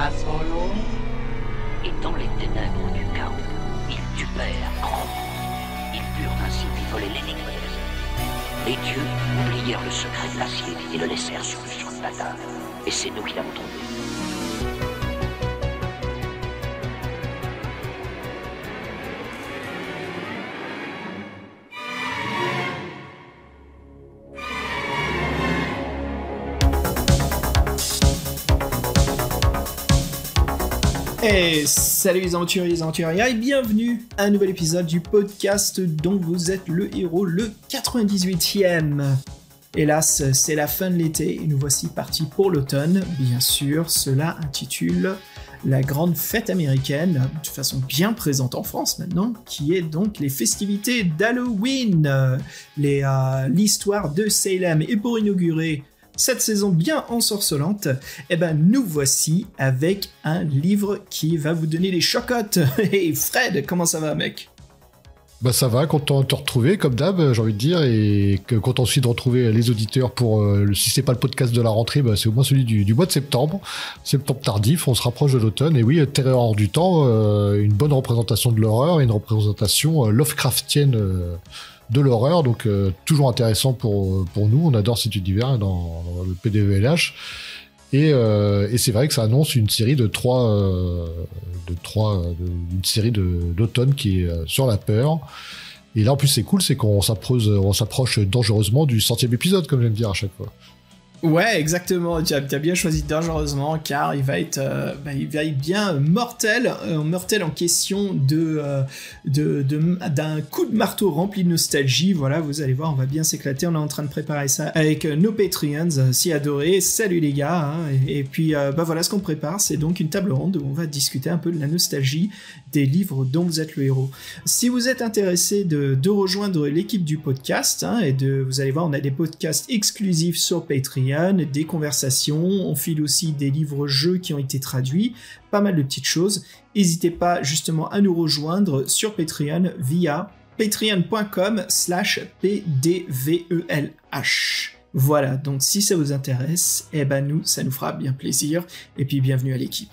Apollo. Et dans les ténèbres du chaos, ils tupèrent grandement. Ils purent ainsi voler l'énigme de la vie. Les dieux oublièrent le secret de l'acier et le laissèrent sur le champ de bataille. Et c'est nous qui l'avons trouvé. Et salut les aventuriers et les aventurières et bienvenue à un nouvel épisode du podcast dont vous êtes le héros, le 98e. Hélas, c'est la fin de l'été et nous voici partis pour l'automne. Bien sûr, cela intitule la grande fête américaine, de façon bien présente en France maintenant, qui est donc les festivités d'Halloween, l'histoire de Salem. Et pour inaugurer cette saison bien ensorcelante, eh ben nous voici avec un livre qui va vous donner les chocottes. Hey Fred, comment ça va mec ? Bah ça va, content de te retrouver comme d'hab, j'ai envie de dire, et content aussi de retrouver les auditeurs pour, si c'est pas le podcast de la rentrée, bah c'est au moins celui du mois de septembre tardif, on se rapproche de l'automne, et oui, Terreur hors du temps, une bonne représentation de l'horreur, et une représentation Lovecraftienne de l'horreur, donc toujours intéressant pour nous, on adore cet univers dans le PDVLH, et c'est vrai que ça annonce une série une série d'automne qui est sur la peur. Et là en plus c'est cool, c'est qu'on s'approche dangereusement du 100e épisode, comme j'aime dire à chaque fois. Ouais, exactement. Tu as bien choisi dangereusement, car il va être bien mortel en question d'un coup de marteau rempli de nostalgie. Voilà, vous allez voir, on va bien s'éclater. On est en train de préparer ça avec nos Patreons, si adorés. Salut les gars. Hein. Et puis, voilà, ce qu'on prépare, c'est donc une table ronde où on va discuter un peu de la nostalgie des livres dont vous êtes le héros. Si vous êtes intéressé de rejoindre l'équipe du podcast, hein, vous allez voir, on a des podcasts exclusifs sur Patreon, des conversations, on file aussi des livres-jeux qui ont été traduits, pas mal de petites choses. N'hésitez pas justement à nous rejoindre sur Patreon via patreon.com/pdvelh. Voilà, donc si ça vous intéresse, eh ben ça nous fera bien plaisir, et puis bienvenue à l'équipe.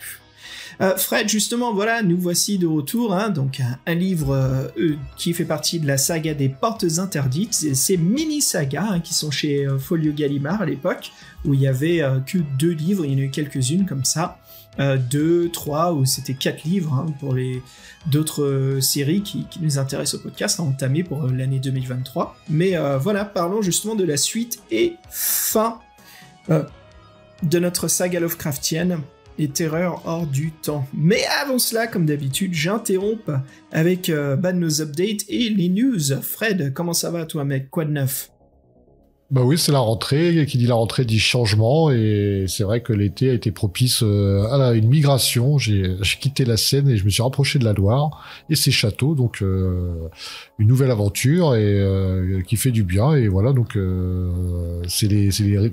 Fred, justement, voilà, nous voici de retour, hein, donc un livre qui fait partie de la saga des Portes Interdites, ces mini-sagas hein, qui sont chez Folio Gallimard à l'époque, où il y avait que 2 livres, il y en a eu quelques-unes comme ça, 2, 3, ou c'était 4 livres hein, pour les d'autres séries qui nous intéressent au podcast, entamées pour l'année 2023. Mais voilà, parlons justement de la suite et fin de notre saga Lovecraftienne, et Terreur hors du temps. Mais avant cela, comme d'habitude, j'interromps avec nos updates et les news. Fred, comment ça va toi mec ? Quoi de neuf ? Bah oui, c'est la rentrée, qui dit la rentrée dit changement, et c'est vrai que l'été a été propice à une migration. J'ai quitté la Seine et je me suis rapproché de la Loire et ses châteaux, donc une nouvelle aventure et qui fait du bien, et voilà, donc c'est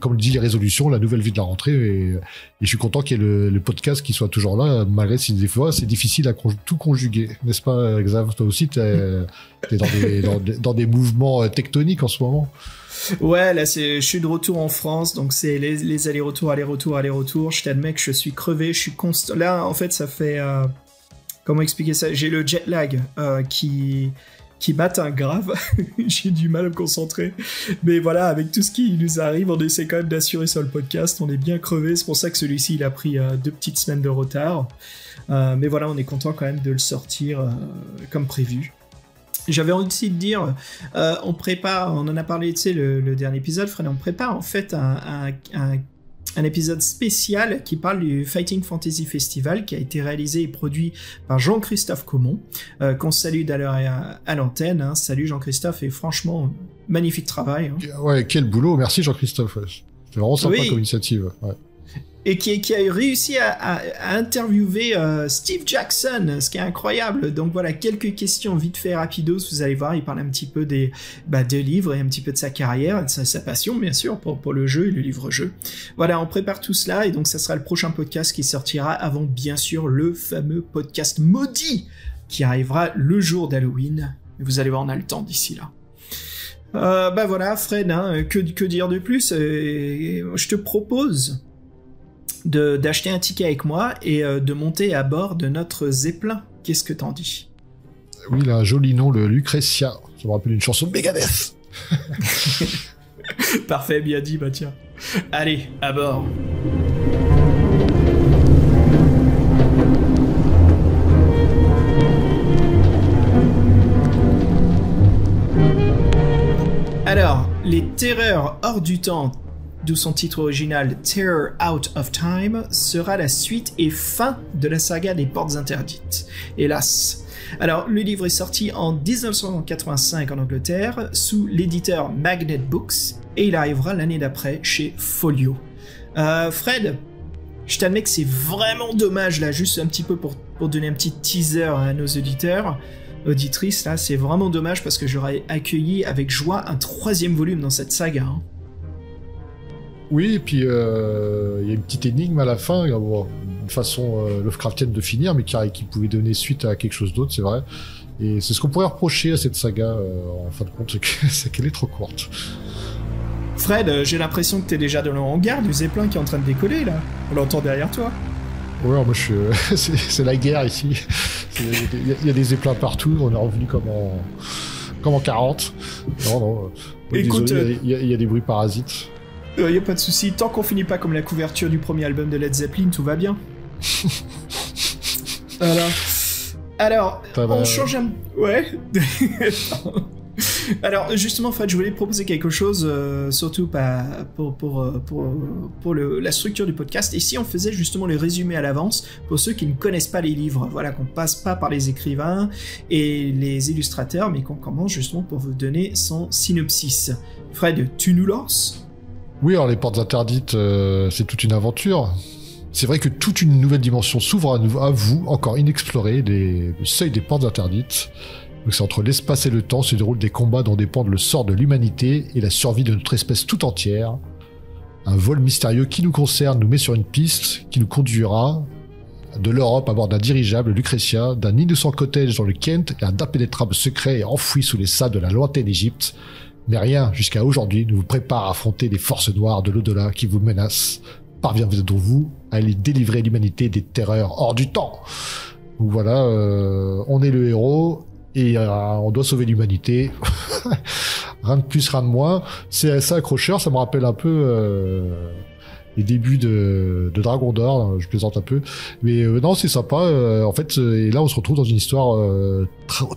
comme dit les résolutions, la nouvelle vie de la rentrée, et je suis content qu'il y ait le podcast qui soit toujours là, malgré si des fois c'est difficile à tout conjuguer, n'est-ce pas Xav ? Toi aussi t'es dans des mouvements tectoniques en ce moment. Ouais, là je suis de retour en France, donc c'est les allers-retours. Je t'admets que je suis crevé, je suis constant. Là, en fait, ça fait comment expliquer ça ? J'ai le jet lag qui m'atteint grave. J'ai du mal à me concentrer. Mais voilà, avec tout ce qui nous arrive, on essaie quand même d'assurer sur le podcast. On est bien crevé. C'est pour ça que celui-ci, il a pris 2 petites semaines de retard. Mais voilà, on est content quand même de le sortir comme prévu. J'avais envie de dire, on prépare, on en a parlé, tu sais, le dernier épisode, Fred, on prépare en fait un épisode spécial qui parle du Fighting Fantasy Festival, qui a été réalisé et produit par Jean-Christophe Caumont, qu'on salue d'ailleurs à l'antenne. Hein. Salut Jean-Christophe, et franchement, magnifique travail. Hein. Ouais, quel boulot, merci Jean-Christophe. C'est vraiment sympa comme initiative. Ouais. Et qui a réussi à interviewer Steve Jackson, ce qui est incroyable. Donc voilà, quelques questions vite fait rapidos, vous allez voir, il parle un petit peu des livres et un petit peu de sa carrière, de sa passion bien sûr pour le jeu et le livre-jeu. Voilà, on prépare tout cela, et donc ça sera le prochain podcast qui sortira avant bien sûr le fameux podcast maudit qui arrivera le jour d'Halloween. Vous allez voir, on a le temps d'ici là. Voilà, Fred, hein, que dire de plus ? Je te propose d'acheter un ticket avec moi et de monter à bord de notre Zeppelin. Qu'est-ce que t'en dis? Oui, il a un joli nom, le Lucretia. Ça me rappelle une chanson de Megadeth. Parfait, bien dit, bah tiens. Allez, à bord. Alors, Les Terreurs hors du temps, d'où son titre original Terror Out of Time, sera la suite et fin de la saga des Portes Interdites. Hélas. Alors, le livre est sorti en 1985 en Angleterre, sous l'éditeur Magnet Books, et il arrivera l'année d'après chez Folio. Fred, je t'admets que c'est vraiment dommage, là, juste un petit peu pour donner un petit teaser à nos auditeurs, auditrices, là, c'est vraiment dommage parce que j'aurais accueilli avec joie un 3e volume dans cette saga. Hein. Oui, et puis il y a une petite énigme à la fin, une façon Lovecraftienne de finir, mais qui pouvait donner suite à quelque chose d'autre, c'est vrai. Et c'est ce qu'on pourrait reprocher à cette saga, en fin de compte, c'est qu'elle est trop courte. Fred, j'ai l'impression que t'es déjà dans le hangar du Zeppelin qui est en train de décoller, là. On l'entend derrière toi. Ouais, moi c'est la guerre ici. Il y a des Zeppelins partout, on est revenu comme en 40. Non. Écoute, désolé, il y a des bruits parasites. Y a pas de souci, tant qu'on finit pas comme la couverture du premier album de Led Zeppelin, tout va bien. Voilà. Alors, on change un... Ouais. Alors, justement, Fred, je voulais te proposer quelque chose, surtout pour la structure du podcast. Et si on faisait justement les résumés à l'avance pour ceux qui ne connaissent pas les livres, voilà, qu'on passe pas par les écrivains et les illustrateurs, mais qu'on commence justement pour vous donner son synopsis. Fred, tu nous lances ? Oui, alors les Portes Interdites, c'est toute une aventure. C'est vrai que toute une nouvelle dimension s'ouvre à vous, encore inexplorée, le seuil des Portes Interdites. Donc c'est entre l'espace et le temps se déroulent des combats dont dépendent le sort de l'humanité et la survie de notre espèce tout entière. Un vol mystérieux qui nous concerne nous met sur une piste qui nous conduira de l'Europe à bord d'un dirigeable Lucretia, d'un innocent cottage dans le Kent et un impénétrable secret enfoui sous les sables de la lointaine Égypte. Mais rien, jusqu'à aujourd'hui, ne vous prépare à affronter les forces noires de l'au-delà qui vous menacent. Parviendrez-vous à aller délivrer l'humanité des terreurs hors du temps? Donc voilà, on est le héros et on doit sauver l'humanité. Rien de plus, rien de moins. C'est assez accrocheur, ça me rappelle un peu les débuts de Dragon d'Or, je plaisante un peu. Mais non, c'est sympa. En fait, et là, on se retrouve dans une histoire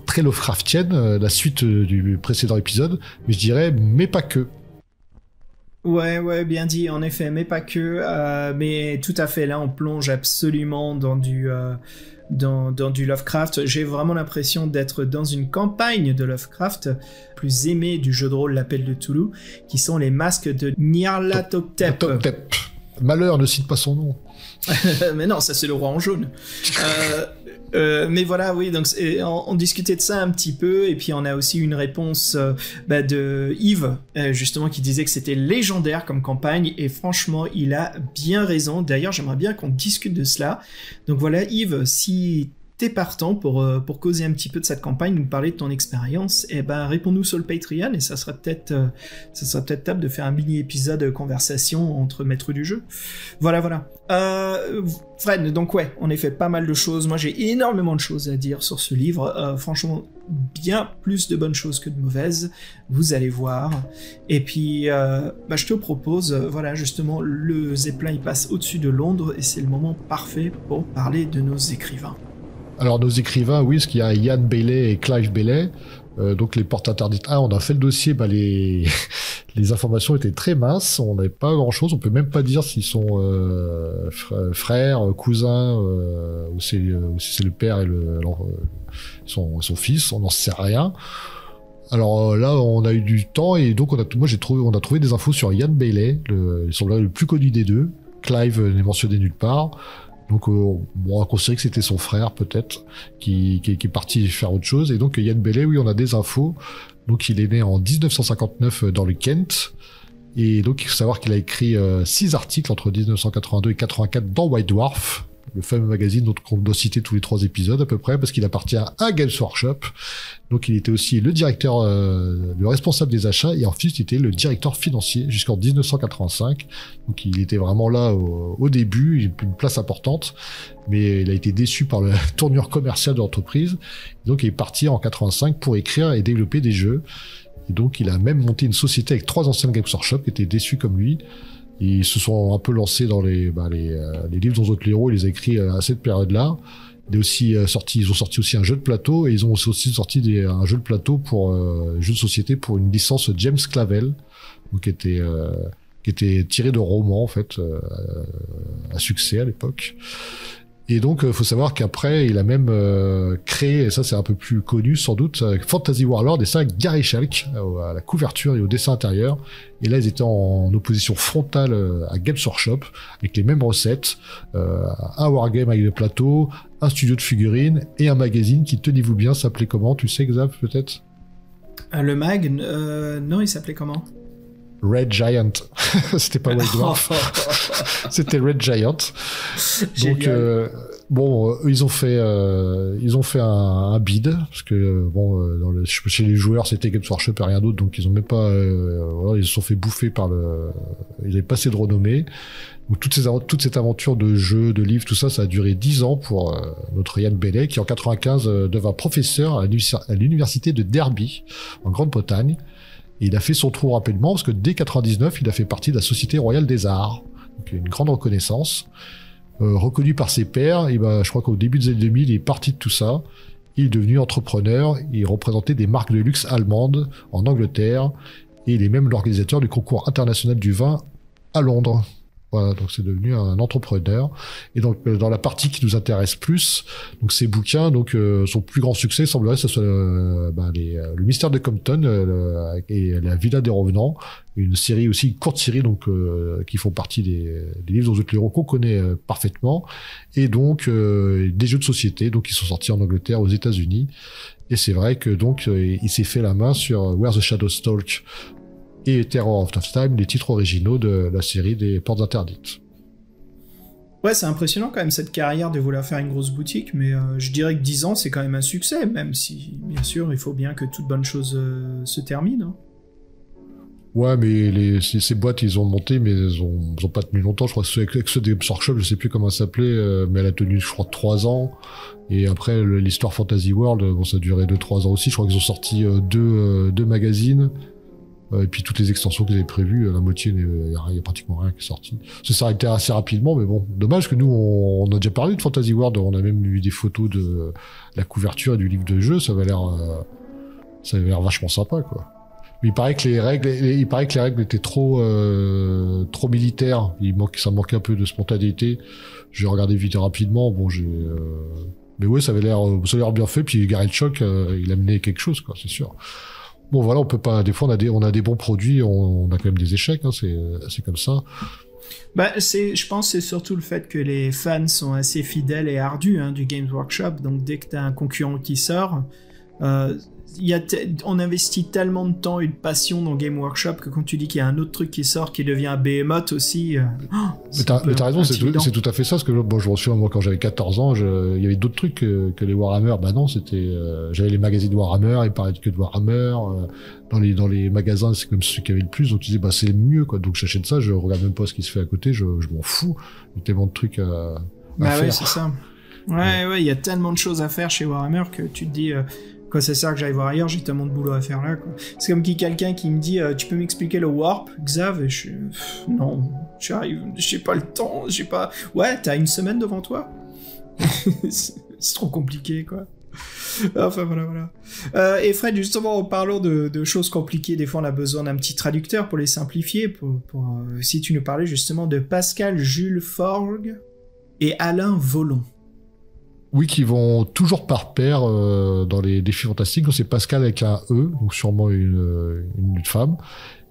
très Lovecraftienne, la suite du précédent épisode, mais je dirais, mais pas que. Ouais, bien dit, en effet, mais pas que. Mais tout à fait, là, on plonge absolument dans du Lovecraft. J'ai vraiment l'impression d'être dans une campagne de Lovecraft, plus aimée du jeu de rôle L'Appel de Toulouse, qui sont les masques de Nyarlathotep. Malheur, ne cite pas son nom. Mais non, ça c'est le roi en jaune. Mais voilà, oui, donc on discutait de ça un petit peu, et puis on a aussi une réponse de Yves, justement, qui disait que c'était légendaire comme campagne, et franchement, il a bien raison. D'ailleurs, j'aimerais bien qu'on discute de cela. Donc voilà, Yves, si t'es partant pour causer un petit peu de cette campagne, nous parler de ton expérience, et réponds-nous sur le Patreon, et ça serait peut-être top de faire un mini-épisode conversation entre maîtres du jeu. Voilà. Fred, donc ouais, en effet, pas mal de choses. Moi, j'ai énormément de choses à dire sur ce livre. Franchement, bien plus de bonnes choses que de mauvaises. Vous allez voir. Et puis, je te propose, voilà, justement, le Zeppelin, il passe au-dessus de Londres, et c'est le moment parfait pour parler de nos écrivains. Alors nos écrivains, oui, parce qu'il y a Ian Bailey et Clive Bailey, donc les Portes Interdites 1, on a fait le dossier, les informations étaient très minces, on n'avait pas grand-chose, on peut même pas dire s'ils sont frères, cousins, ou si c'est le père et son fils, on n'en sait rien. Alors là, on a eu du temps, et donc on a trouvé des infos sur Ian Bailey, il semblerait le plus connu des deux. Clive n'est mentionné nulle part. Donc on a considéré que c'était son frère peut-être qui est parti faire autre chose. Et donc Ian Bailey, oui, on a des infos. Donc il est né en 1959 dans le Kent. Et donc il faut savoir qu'il a écrit 6 articles entre 1982 et 84 dans White Dwarf. le fameux magazine dont on doit citer tous les 3 épisodes à peu près, parce qu'il appartient à Games Workshop. Donc il était aussi le directeur, le responsable des achats, et ensuite il était le directeur financier jusqu'en 1985. Donc il était vraiment là au début, il a une place importante, mais il a été déçu par la tournure commerciale de l'entreprise. Donc il est parti en 85 pour écrire et développer des jeux. Et donc il a même monté une société avec 3 anciens Games Workshop qui étaient déçus comme lui. Ils se sont un peu lancés dans les livres dont d'autres héros, il les a écrits à cette période-là. Ils ont sorti aussi un jeu de plateau, et ils ont aussi sorti un jeu de plateau pour jeu de société pour une licence James Clavell, donc qui était tiré de romans en fait à succès à l'époque. Et donc, faut savoir qu'après, il a même créé, et ça c'est un peu plus connu sans doute, Fantasy Warlord, et ça Gary Schalk à la couverture et au dessin intérieur. Et là, ils étaient en opposition frontale à Games Workshop, avec les mêmes recettes, un wargame avec des plateaux, un studio de figurines et un magazine qui, tenez-vous bien, s'appelait comment? Tu sais, Xav, peut-être? Le mag, non, il s'appelait comment? Red Giant. C'était pas White Dwarf. C'était Red Giant. Donc ils ont fait un bid parce que chez les joueurs c'était Games Workshop et rien d'autre, donc ils ont même pas ils se sont fait bouffer par ils avaient pas assez de renommée. Donc toute cette aventure de jeux, de livres, tout ça, ça a duré 10 ans pour notre Yann Bellet, qui en 95 devint professeur à l'université de Derby en Grande-Bretagne. Et il a fait son trou rapidement parce que dès 99, il a fait partie de la Société Royale des Arts. Donc une grande reconnaissance. Reconnu par ses pairs, et je crois qu'au début des années 2000, il est parti de tout ça. Il est devenu entrepreneur, il représentait des marques de luxe allemandes en Angleterre, et il est même l'organisateur du concours international du vin à Londres. Voilà, donc c'est devenu un entrepreneur. Et donc dans la partie qui nous intéresse plus, donc ces bouquins, donc son plus grand succès semblerait que ce soit le Mystère de Compton et la Villa des Revenants, une série aussi, une courte série donc qui font partie des livres dont héros qu'on connaît parfaitement, et donc des jeux de société donc qui sont sortis en Angleterre, aux États-Unis. Et c'est vrai que donc il s'est fait la main sur Where the Shadows Stalk et Terror of Time, les titres originaux de la série des Portes Interdites. Ouais, c'est impressionnant quand même cette carrière de vouloir faire une grosse boutique, mais je dirais que 10 ans c'est quand même un succès, même si bien sûr il faut bien que toute bonne chose se termine. Hein. Ouais, mais ces boîtes ils ont monté, mais ils ont pas tenu longtemps. Je crois que ceux des Workshop, je sais plus comment ça s'appelait, mais elle a tenu je crois 3 ans. Et après l'histoire Fantasy World, ça a duré 2-3 ans aussi. Je crois qu'ils ont sorti deux magazines. Et puis toutes les extensions qu'ils avaient prévues, la moitié, il y a pratiquement rien qui est sorti. Ça s'est arrêté assez rapidement, mais bon, dommage que nous, on a déjà parlé de Fantasy World, on a même eu des photos de la couverture et du livre de jeu, ça avait l'air vachement sympa, quoi. Mais il paraît que les règles étaient trop militaires, ça manquait un peu de spontanéité. J'ai regardé vite et rapidement, mais ouais, ça a l'air bien fait, puis Gary Schalk, il a mené quelque chose, quoi, c'est sûr. Bon voilà, on peut pas. Des fois, on a des bons produits, on a quand même des échecs. Hein, c'est comme ça. Je pense que c'est surtout le fait que les fans sont assez fidèles et ardus du Games Workshop. Donc dès que t'as un concurrent qui sort, on investit tellement de temps et de passion dans Game Workshop que quand tu dis qu'il y a un autre truc qui sort qui devient un behemoth aussi. Mais t'as raison, c'est tout à fait ça. Parce que je me souviens, moi, quand j'avais 14 ans, il y avait d'autres trucs que les Warhammer. Non, c'était. J'avais les magazines Warhammer, il parlait que de Warhammer. Dans les magasins, c'est comme ceux qui avaient le plus. Donc tu dis, c'est le mieux, quoi. Donc j'achète ça, je regarde même pas ce qui se fait à côté, je m'en fous. Il y a tellement de trucs à faire. Ouais, c'est ça. Ouais, il y a tellement de choses à faire chez Warhammer que tu te dis. Quoi, c'est ça que j'aille voir ailleurs, j'ai tellement de boulot à faire là, quoi. C'est comme quelqu'un qui me dit tu peux m'expliquer le warp, Xav? Et non, j'arrive, j'ai pas le temps, Ouais, t'as une semaine devant toi. C'est trop compliqué, quoi. Enfin, voilà. Et Fred, justement, en parlant de choses compliquées, des fois on a besoin d'un petit traducteur pour les simplifier, si tu nous parlais justement de Pascal Jules Forgue et Alain Volon. Oui, qui vont toujours par paire dans les défis fantastiques. Donc c'est Pascal avec un E, donc sûrement une femme.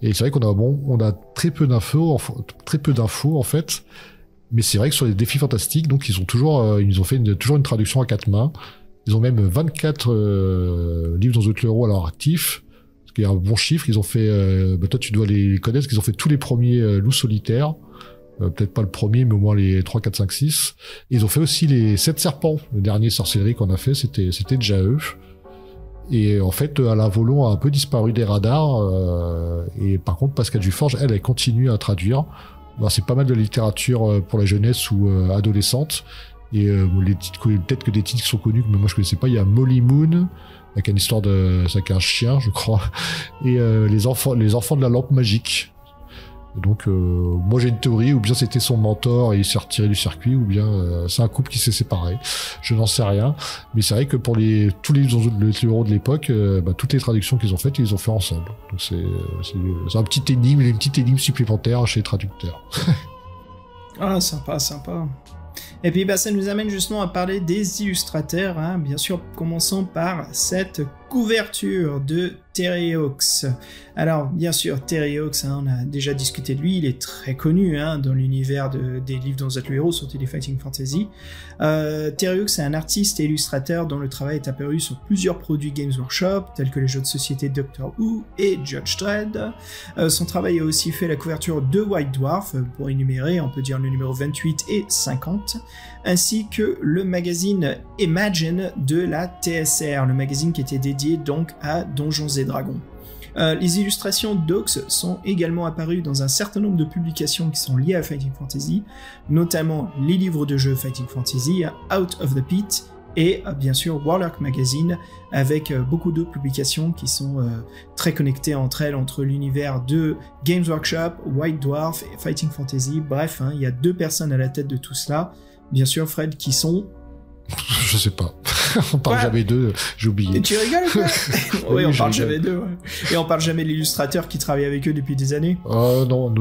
Et c'est vrai on a très peu d'infos en fait. Mais c'est vrai que sur les défis fantastiques, donc ils ont fait toujours une traduction à 4 mains. Ils ont même 24 livres dans Outlaw à leur actif, ce qui est un bon chiffre. Ils ont fait, toi tu dois les connaître, parce qu'ils ont fait tous les premiers loups solitaires. peut-être pas le premier, mais au moins les 3, 4, 5, 6. Et ils ont fait aussi les 7 serpents. Le dernier sorcellerie qu'on a fait, c'était déjà eux. Et en fait, Alain Volon a un peu disparu des radars. Et par contre, Pascal Duforge, elle continue à traduire. Ben, c'est pas mal de littérature pour la jeunesse ou adolescente. Et les titres, peut-être que des titres qui sont connus, mais moi je connaissais pas. Il y a Molly Moon, avec une histoire avec un chien, je crois. Et les enfants de la lampe magique. Donc moi j'ai une théorie, ou bien c'était son mentor et il s'est retiré du circuit, ou bien c'est un couple qui s'est séparé. Je n'en sais rien, mais c'est vrai que pour tous les héros de l'époque, toutes les traductions qu'ils ont faites, ils les ont fait ensemble. Donc c'est un petit énigme, une petite énigme supplémentaire chez les traducteurs. Ah, sympa, sympa. Et puis ça nous amène justement à parler des illustrateurs, hein, bien sûr, commençant par cette couverture de Terry Hawks. Alors, bien sûr, Terry Hawks, hein, on a déjà discuté de lui, il est très connu hein, dans l'univers des livres dont vous êtes le héros, surtout des Fighting Fantasy. Terry Hawks est un artiste et illustrateur dont le travail est apparu sur plusieurs produits Games Workshop, tels que les jeux de société Doctor Who et Judge Dredd. Son travail a aussi fait la couverture de White Dwarf, pour énumérer, on peut dire le numéro 28 et 50, ainsi que le magazine Imagine de la TSR, le magazine qui était dédié donc à Donjons et Dragons. Les illustrations d'Hawks sont également apparues dans un certain nombre de publications qui sont liées à Fighting Fantasy, notamment les livres de jeux Fighting Fantasy, Out of the Pit, et bien sûr Warlock Magazine, avec beaucoup d'autres publications qui sont très connectées entre elles, entre l'univers de Games Workshop, White Dwarf et Fighting Fantasy. Bref, hein, il y a deux personnes à la tête de tout cela. Bien sûr, Fred, qui sont... Je sais pas. On parle jamais d'eux, j'ai oublié. Et tu rigoles ou quoi? Oui, on parle jamais d'eux. Ouais. Et on parle jamais de l'illustrateur qui travaille avec eux depuis des années. Non,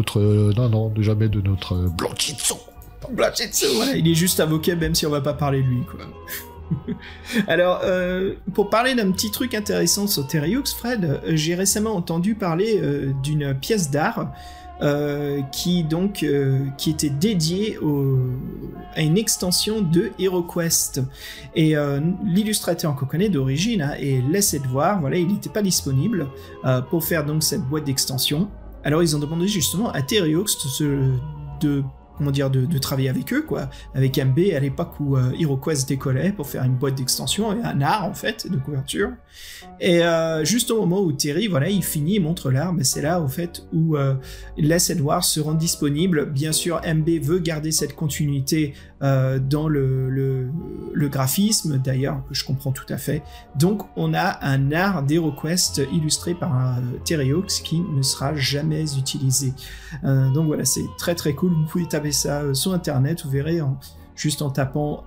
jamais de notre Blanchitsu. Blanchitsu, voilà, il est juste avocat, même si on va pas parler de lui, quoi. Alors, pour parler d'un petit truc intéressant sur Terry Hawks, Fred, j'ai récemment entendu parler d'une pièce d'art qui était dédiée à une extension de HeroQuest. Et l'illustrateur qu'on connaît d'origine est Laissez de voir, voilà, il n'était pas disponible pour faire donc cette boîte d'extension. Alors ils ont demandé justement à Terry Hawks de travailler avec eux, quoi, avec MB à l'époque où HeroQuest décollait, pour faire une boîte d'extension et un art en fait de couverture. Et juste au moment où Terry, voilà, il finit, il montre l'art, mais c'est là au fait où Laisse Edward se rend disponible. Bien sûr, MB veut garder cette continuité dans le graphisme, d'ailleurs, que je comprends tout à fait. Donc on a un art d'HeroQuest illustré par Terry Hawks qui ne sera jamais utilisé. Donc voilà, c'est très très cool. Vous pouvez taper ça sur internet, vous verrez juste en tapant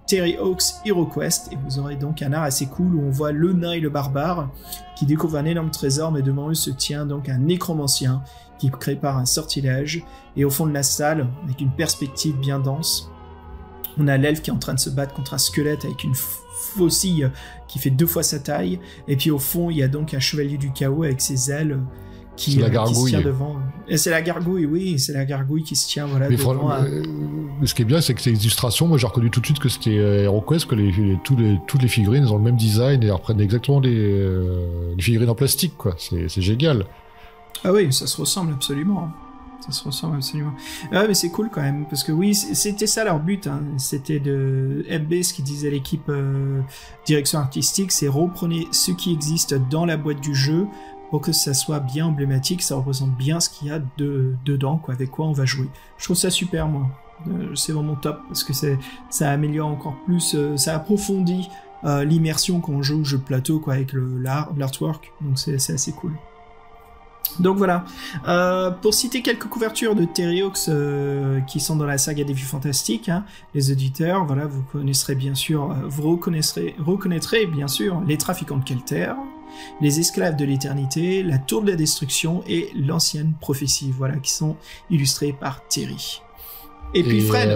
Terry Hawks HeroQuest, et vous aurez donc un art assez cool où on voit le nain et le barbare qui découvrent un énorme trésor, mais devant eux se tient donc un nécromancien qui prépare un sortilège, et au fond de la salle, avec une perspective bien dense, on a l'elfe qui est en train de se battre contre un squelette avec une faucille qui fait 2 fois sa taille, et puis au fond il y a donc un chevalier du chaos avec ses ailes qui se tient devant. Et c'est la gargouille, oui, c'est la gargouille qui se tient, voilà, mais devant. Mais ce qui est bien, c'est que ces illustrations, moi j'ai reconnu tout de suite que c'était HeroQuest, que toutes les figurines ont le même design et reprennent exactement les figurines en plastique, quoi. C'est génial. Ah oui, ça se ressemble absolument. Ça se ressemble absolument. Ah, mais c'est cool quand même, parce que oui, c'était ça leur but, hein. C'était de MB, ce qui disait l'équipe direction artistique, c'est reprenez ce qui existe dans la boîte du jeu pour que ça soit bien emblématique, ça représente bien ce qu'il y a dedans, quoi, avec quoi on va jouer. Je trouve ça super, moi. C'est vraiment top, parce que ça améliore encore plus, ça approfondit l'immersion quand on joue au jeu de plateau, quoi, avec l'artwork, donc c'est assez cool. Donc voilà, pour citer quelques couvertures de Terry Hawks qui sont dans la saga des Vies Fantastiques, hein, les auditeurs, voilà, vous reconnaîtrez bien sûr les Trafiquants de Kelter, les Esclaves de l'Éternité, la Tour de la Destruction et l'Ancienne Prophétie, voilà, qui sont illustrés par Terry. Et puis Fred,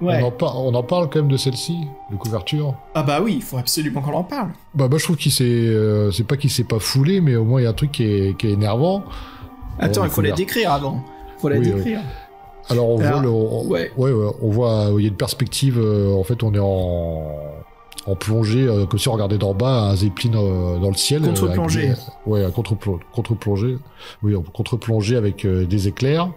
ouais. On en parle quand même de celle-ci, de couverture. Ah bah oui, il faut absolument qu'on en parle. Bah je trouve c'est pas qu'il s'est pas foulé, mais au moins il y a un truc qui est énervant. Attends, il faut la décrire avant. Faut la décrire. Alors on voit, il y a une perspective. En fait, on est en plongée, comme si on regardait d'en bas un zeppelin dans le ciel. Contre-plongée. Ouais, contre-plongée. Oui, contre-plongée avec des éclairs.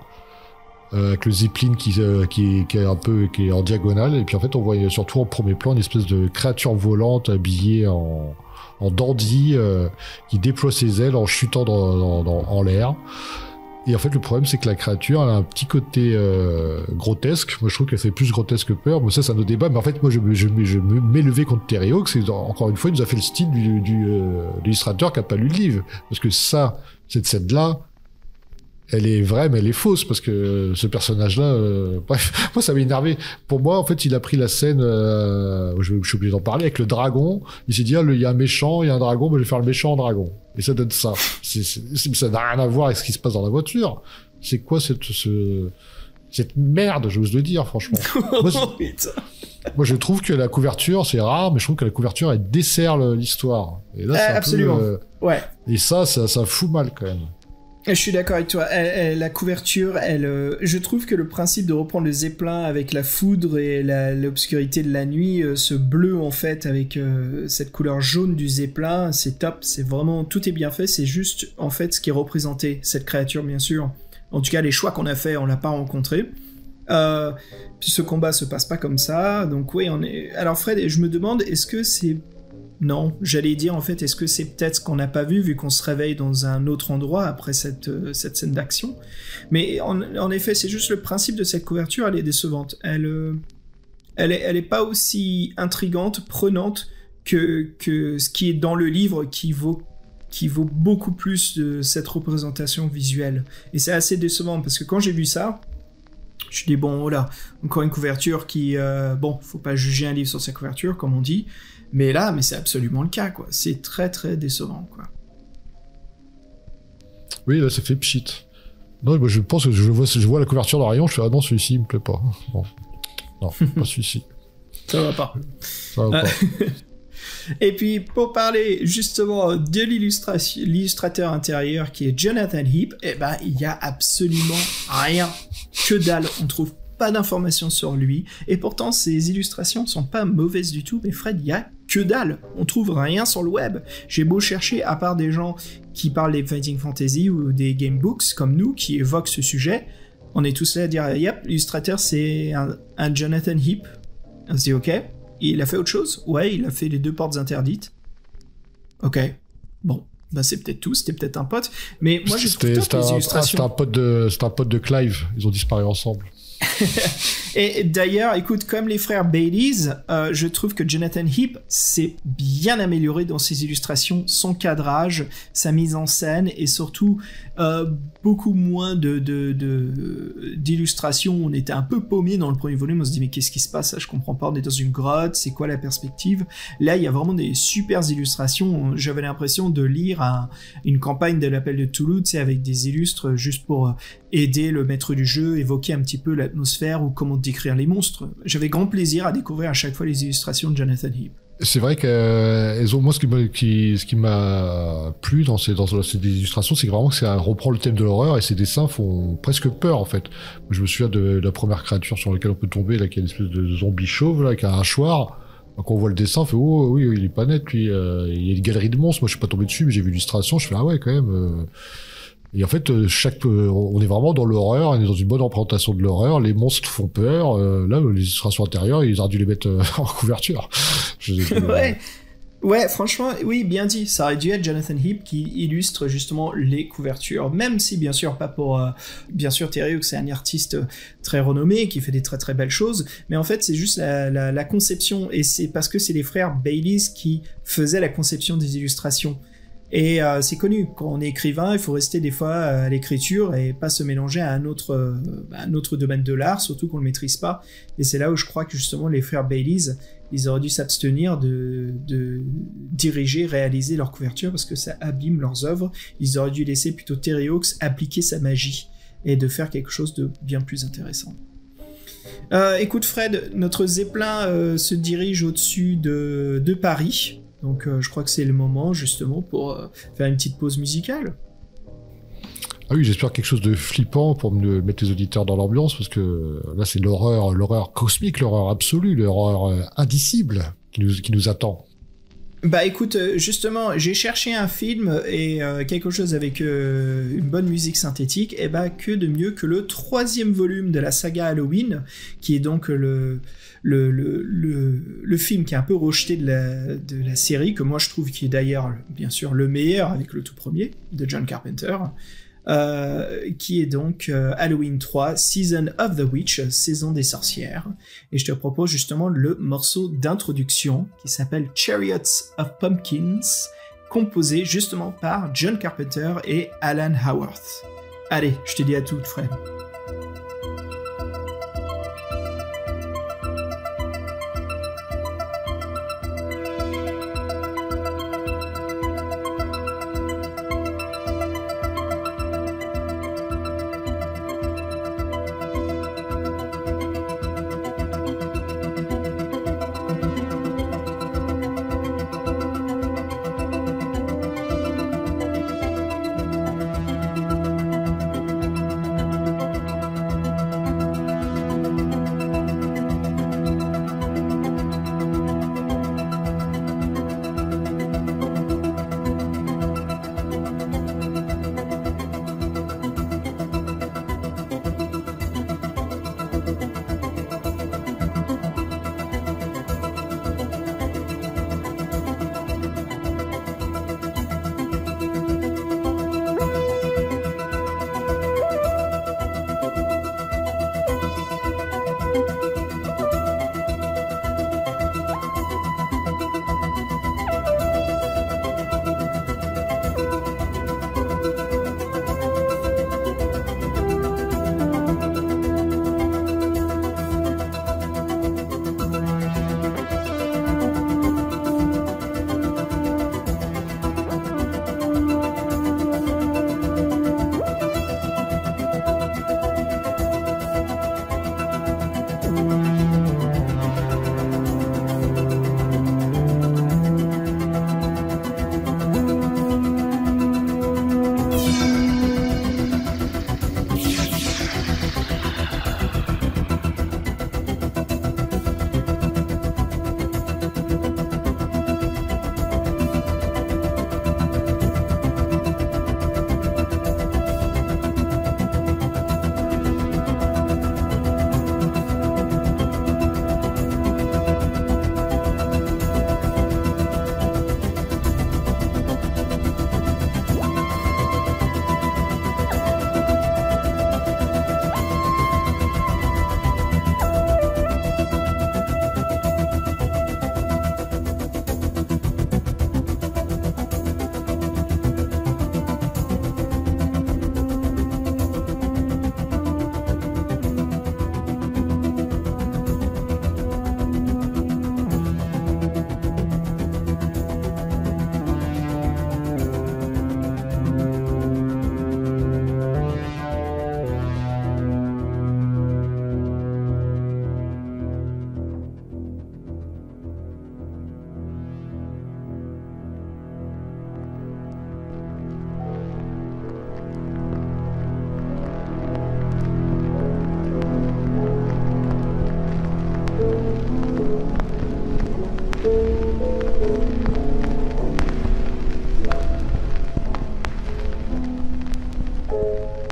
avec le Zeppelin qui est un peu qui est en diagonale, et puis en fait on voit surtout en premier plan une espèce de créature volante habillée en dandy qui déploie ses ailes en chutant en l'air. Et en fait, le problème, c'est que la créature elle a un petit côté grotesque. Moi, je trouve qu'elle fait plus grotesque que peur. Bon, ça, c'est un autre débat. Mais en fait, moi, je m'ai levé contre Terry Hawks. Et encore une fois, il nous a fait le style de l'illustrateur qui a pas lu le livre. Parce que cette scène-là, elle est vraie, mais elle est fausse. Parce que ce personnage-là... bref, moi, ça m'a énervé. Pour moi, en fait, il a pris la scène... je suis obligé d'en parler. Avec le dragon, il s'est dit, il y a un méchant, il y a un dragon, moi, je vais faire le méchant en dragon. Et ça donne ça. Ça n'a rien à voir avec ce qui se passe dans la voiture. C'est quoi cette merde, j'ose le dire, franchement. Moi, je trouve que la couverture, c'est rare, mais je trouve que la couverture, elle dessert l'histoire. Et là, c'est absolument. ouais. Et ça fout mal, quand même. Je suis d'accord avec toi. La couverture, je trouve que le principe de reprendre le Zeppelin avec la foudre et l'obscurité de la nuit, ce bleu en fait avec cette couleur jaune du Zeppelin, c'est top. C'est vraiment, tout est bien fait. C'est juste en fait ce qui est représenté, cette créature bien sûr. En tout cas, les choix qu'on a fait, on l'a pas rencontré. Puis ce combat se passe pas comme ça. Donc oui, Alors Fred, je me demande, est-ce que c'est... Non, j'allais dire en fait, est-ce que c'est peut-être ce qu'on n'a pas vu qu'on se réveille dans un autre endroit après cette scène d'action. Mais en effet, c'est juste le principe de cette couverture, elle est décevante. Elle est pas aussi intrigante, prenante que ce qui est dans le livre qui vaut beaucoup plus de cette représentation visuelle. Et c'est assez décevant parce que quand j'ai vu ça, je me dis bon, voilà, encore une couverture qui... faut pas juger un livre sur sa couverture, comme on dit. Mais c'est absolument le cas, quoi. C'est très, très décevant, quoi. Oui, là, ça fait pchit. Non, moi, je pense que je vois la couverture d'un rayon, je fais ah non, celui-ci, il me plaît pas. Bon. Non, pas celui-ci. Ça va pas. Ça va pas. Et puis, pour parler justement de l'illustrateur intérieur qui est Jonathan Heap, il y a absolument rien. Que dalle. On trouve pas d'informations sur lui. Et pourtant, ses illustrations sont pas mauvaises du tout. Mais Fred, il y a que dalle. On trouve rien sur le web. J'ai beau chercher, à part des gens qui parlent des Fighting Fantasy ou des Gamebooks comme nous, qui évoquent ce sujet, on est tous là à dire, yep, l'illustrateur c'est un Jonathan Heap. On se dit, ok. Il a fait autre chose? Ouais, il a fait les 2 portes interdites. Ok. Bon. C'est peut-être tout, c'était peut-être un pote. Mais moi, je trouve top les illustrations. C'était un pote de Clive. Ils ont disparu ensemble. Et d'ailleurs, écoute, comme les frères Baileys, je trouve que Jonathan Heap s'est bien amélioré dans ses illustrations, son cadrage, sa mise en scène et surtout beaucoup moins d'illustrations. On était un peu paumé dans le premier volume, on se dit mais qu'est-ce qui se passe? Je comprends pas, on est dans une grotte, c'est quoi la perspective? Là, il y a vraiment des super illustrations. J'avais l'impression de lire une campagne de l'appel de Toulouse, avec des illustres juste pour aider le maître du jeu, évoquer un petit peu l'atmosphère ou comment décrire les monstres. J'avais grand plaisir à découvrir à chaque fois les illustrations de Jonathan Heap. C'est vrai que moi, ce qui m'a plu dans ces illustrations, c'est que vraiment que ça reprend le thème de l'horreur et ces dessins font presque peur en fait. Je me souviens de la première créature sur laquelle on peut tomber, là, qui est une espèce de zombie chauve, là, qui a un hachoir. Quand on voit le dessin, on fait oh oui, il est pas net, puis il y a une galerie de monstres. Moi, je suis pas tombé dessus, mais j'ai vu l'illustration, je fais ah ouais quand même. Et en fait, on est vraiment dans l'horreur, on est dans une bonne représentation de l'horreur, les monstres font peur, là, les illustrations intérieures, ils auraient dû les mettre en couverture. Ouais, franchement, oui, bien dit, ça aurait dû être Jonathan Heap qui illustre justement les couvertures, même si, bien sûr, pas pour... bien sûr, Terry Hawks, c'est un artiste très renommé, qui fait des très très belles choses, mais en fait, c'est juste la conception, et c'est parce que c'est les frères Baileys qui faisaient la conception des illustrations. Et c'est connu, quand on est écrivain, il faut rester des fois à l'écriture et pas se mélanger à un autre domaine de l'art, surtout qu'on le maîtrise pas. Et c'est là où je crois que justement les frères Baileys, ils auraient dû s'abstenir de diriger, réaliser leur couverture parce que ça abîme leurs œuvres. Ils auraient dû laisser plutôt Terry Hawks appliquer sa magie et de faire quelque chose de bien plus intéressant. Écoute Fred, notre Zeppelin se dirige au-dessus de Paris. Donc je crois que c'est le moment justement pour faire une petite pause musicale. Ah oui, j'espère quelque chose de flippant pour mettre les auditeurs dans l'ambiance, parce que là c'est l'horreur cosmique, l'horreur absolue, l'horreur indicible qui nous attend. Bah écoute, justement, j'ai cherché un film et quelque chose avec une bonne musique synthétique, et bah que de mieux que le 3e volume de la saga Halloween, qui est donc le film qui est un peu rejeté de la série, que moi je trouve qui est d'ailleurs bien sûr le meilleur avec le tout premier de John Carpenter, qui est donc Halloween 3, Season of the Witch, saison des sorcières. Et je te propose justement le morceau d'introduction qui s'appelle Chariots of Pumpkins, composé justement par John Carpenter et Alan Howarth. Allez, je te dis à toutes, Fred.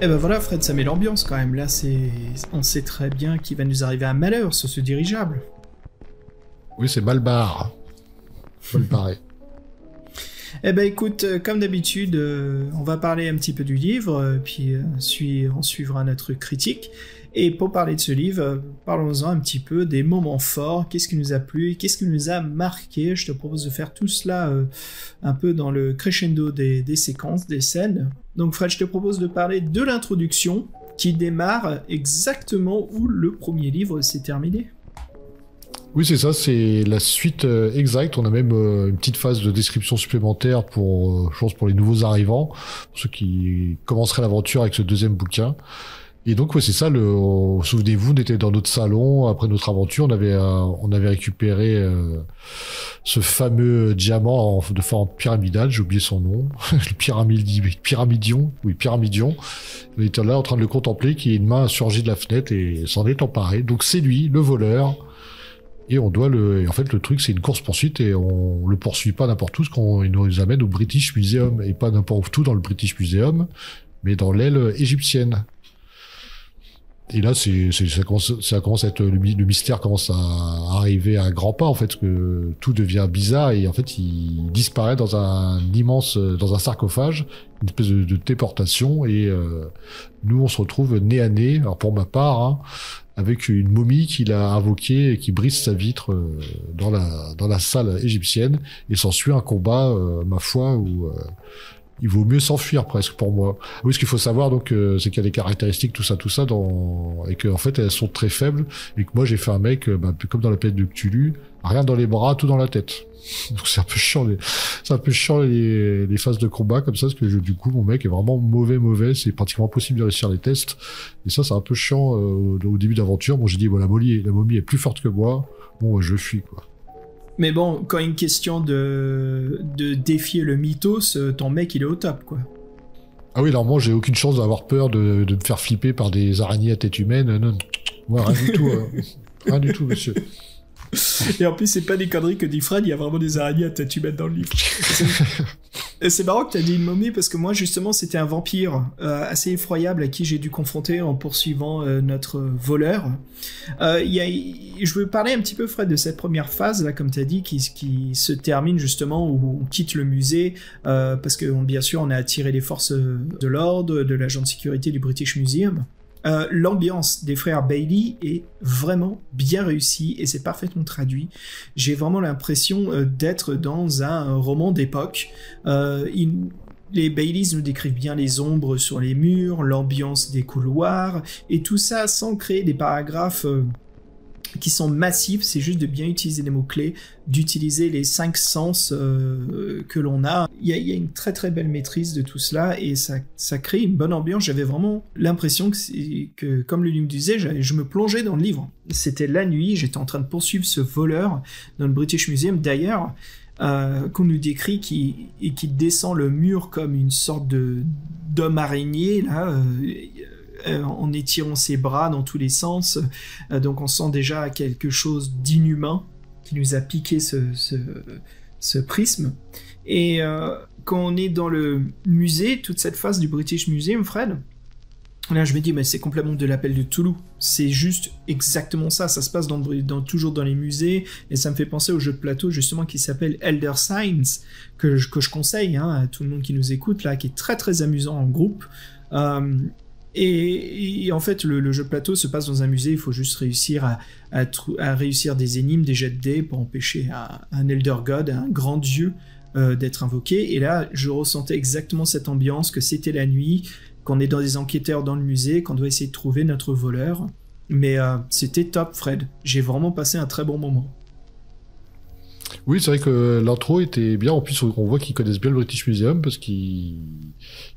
Et ben voilà, Fred, ça met l'ambiance quand même. Là, on sait très bien qu'il va nous arriver un malheur sur ce dirigeable. Oui, c'est mal barre. Faut le parer. Eh ben écoute, comme d'habitude, on va parler un petit peu du livre, puis on suivra notre critique. Et pour parler de ce livre, parlons-en un petit peu des moments forts, qu'est-ce qui nous a plu, qu'est-ce qui nous a marqué. Je te propose de faire tout cela un peu dans le crescendo des séquences, des scènes. Donc Fred, je te propose de parler de l'introduction qui démarre exactement où le premier livre s'est terminé. Oui, c'est ça, c'est la suite exacte. On a même une petite phase de description supplémentaire pour, je pense, pour les nouveaux arrivants, pour ceux qui commenceraient l'aventure avec ce deuxième bouquin. Et donc, ouais, c'est ça, souvenez-vous, on était dans notre salon, après notre aventure, on avait récupéré ce fameux diamant de forme pyramidale, j'ai oublié son nom, le pyramidion. On était là en train de le contempler, qui une main a surgi de la fenêtre et s'en est emparé. Donc c'est lui, le voleur, Et on doit et en fait, le truc, c'est une course-poursuite et on le poursuit pas n'importe où, parce qu'on nous amène au British Museum, et pas n'importe où dans le British Museum, mais dans l'aile égyptienne. Et là, ça commence à être, le mystère commence à arriver à grands pas, en fait, que tout devient bizarre, et en fait, il disparaît dans dans un sarcophage, une espèce de téléportation, et nous, on se retrouve nez à nez, alors pour ma part, hein, avec une momie qu'il a invoquée et qui brise sa vitre dans la salle égyptienne, et s'ensuit un combat, ma foi, où il vaut mieux s'enfuir presque pour moi. Oui, ce qu'il faut savoir donc, c'est qu'il y a des caractéristiques, tout ça, et que en fait elles sont très faibles, et que moi j'ai fait un mec, comme dans la planète de Cthulhu, rien dans les bras, tout dans la tête. Donc c'est un peu chiant les phases de combat comme ça, parce que du coup mon mec est vraiment mauvais, c'est pratiquement impossible de réussir les tests, et ça c'est un peu chiant au début d'aventure. Bon, j'ai dit, bon, la momie est plus forte que moi, bon, je fuis, quoi. Mais bon, quand il y a une question de défier le mythos, ton mec, il est au top, quoi. Ah oui, alors moi, j'ai aucune chance d'avoir peur de me faire flipper par des araignées à tête humaine. Non, moi, rien du tout. Rien du tout, monsieur. Et en plus, c'est pas des conneries que dit Fred, il y a vraiment des araignées à tête humaine dans le livre. C'est marrant que t'as dit une momie, parce que moi, justement, c'était un vampire assez effroyable à qui j'ai dû confronter en poursuivant notre voleur. Je veux parler un petit peu, Fred, de cette première phase, là, comme t'as dit, qui se termine justement où on quitte le musée, parce que, bien sûr, on a attiré les forces de l'ordre, de l'agent de sécurité du British Museum. L'ambiance des frères Bailey est vraiment bien réussie et c'est parfaitement traduit. J'ai vraiment l'impression d'être dans un roman d'époque. Les Baileys nous décrivent bien les ombres sur les murs, l'ambiance des couloirs, et tout ça sans créer des paragraphes qui sont massifs. C'est juste de bien utiliser les mots-clés, d'utiliser les 5 sens que l'on a. Il y a une très très belle maîtrise de tout cela, et ça crée une bonne ambiance. J'avais vraiment l'impression que comme le livre disait, je me plongeais dans le livre. C'était la nuit, j'étais en train de poursuivre ce voleur dans le British Museum, d'ailleurs, qu'on nous décrit qui descend le mur comme une sorte d'homme araignée, là, en étirant ses bras dans tous les sens. Donc on sent déjà quelque chose d'inhumain qui nous a piqué ce prisme. Et quand on est dans le musée, toute cette phase du British Museum, Fred, là je me dis, mais c'est complètement de l'appel de Toulouse. C'est juste exactement ça. Ça se passe toujours dans les musées, et ça me fait penser au jeu de plateau justement qui s'appelle Elder Signs, que je conseille à tout le monde qui nous écoute là, qui est très très amusant en groupe. Et en fait, le jeu de plateau se passe dans un musée. Il faut juste réussir à réussir des énigmes, des jets de dés pour empêcher un Elder God, un grand dieu, d'être invoqué. Et là, je ressentais exactement cette ambiance, que c'était la nuit, qu'on est dans des enquêteurs dans le musée, qu'on doit essayer de trouver notre voleur. Mais c'était top, Fred. J'ai vraiment passé un très bon moment. Oui, c'est vrai que l'intro était bien. En plus, on voit qu'ils connaissent bien le British Museum, parce qu'ils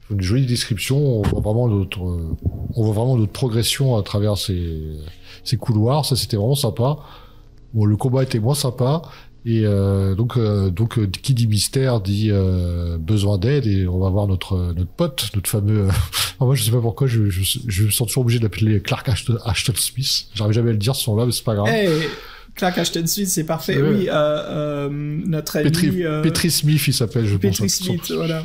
font une jolie description. On voit vraiment notre progression à travers ces couloirs. Ça, c'était vraiment sympa. Bon, le combat était moins sympa. Et donc, qui dit mystère dit besoin d'aide, et on va voir notre pote, notre fameux. Moi, je sais pas pourquoi je me sens toujours obligé d'appeler Clark Ashton Smith. J'arrive jamais à le dire ce nom-là, mais c'est pas grave. Hey, Clark Ashton Smith, c'est parfait. Oui, notre ami Petri Smith, il s'appelle, je pense. Petri Smith, voilà.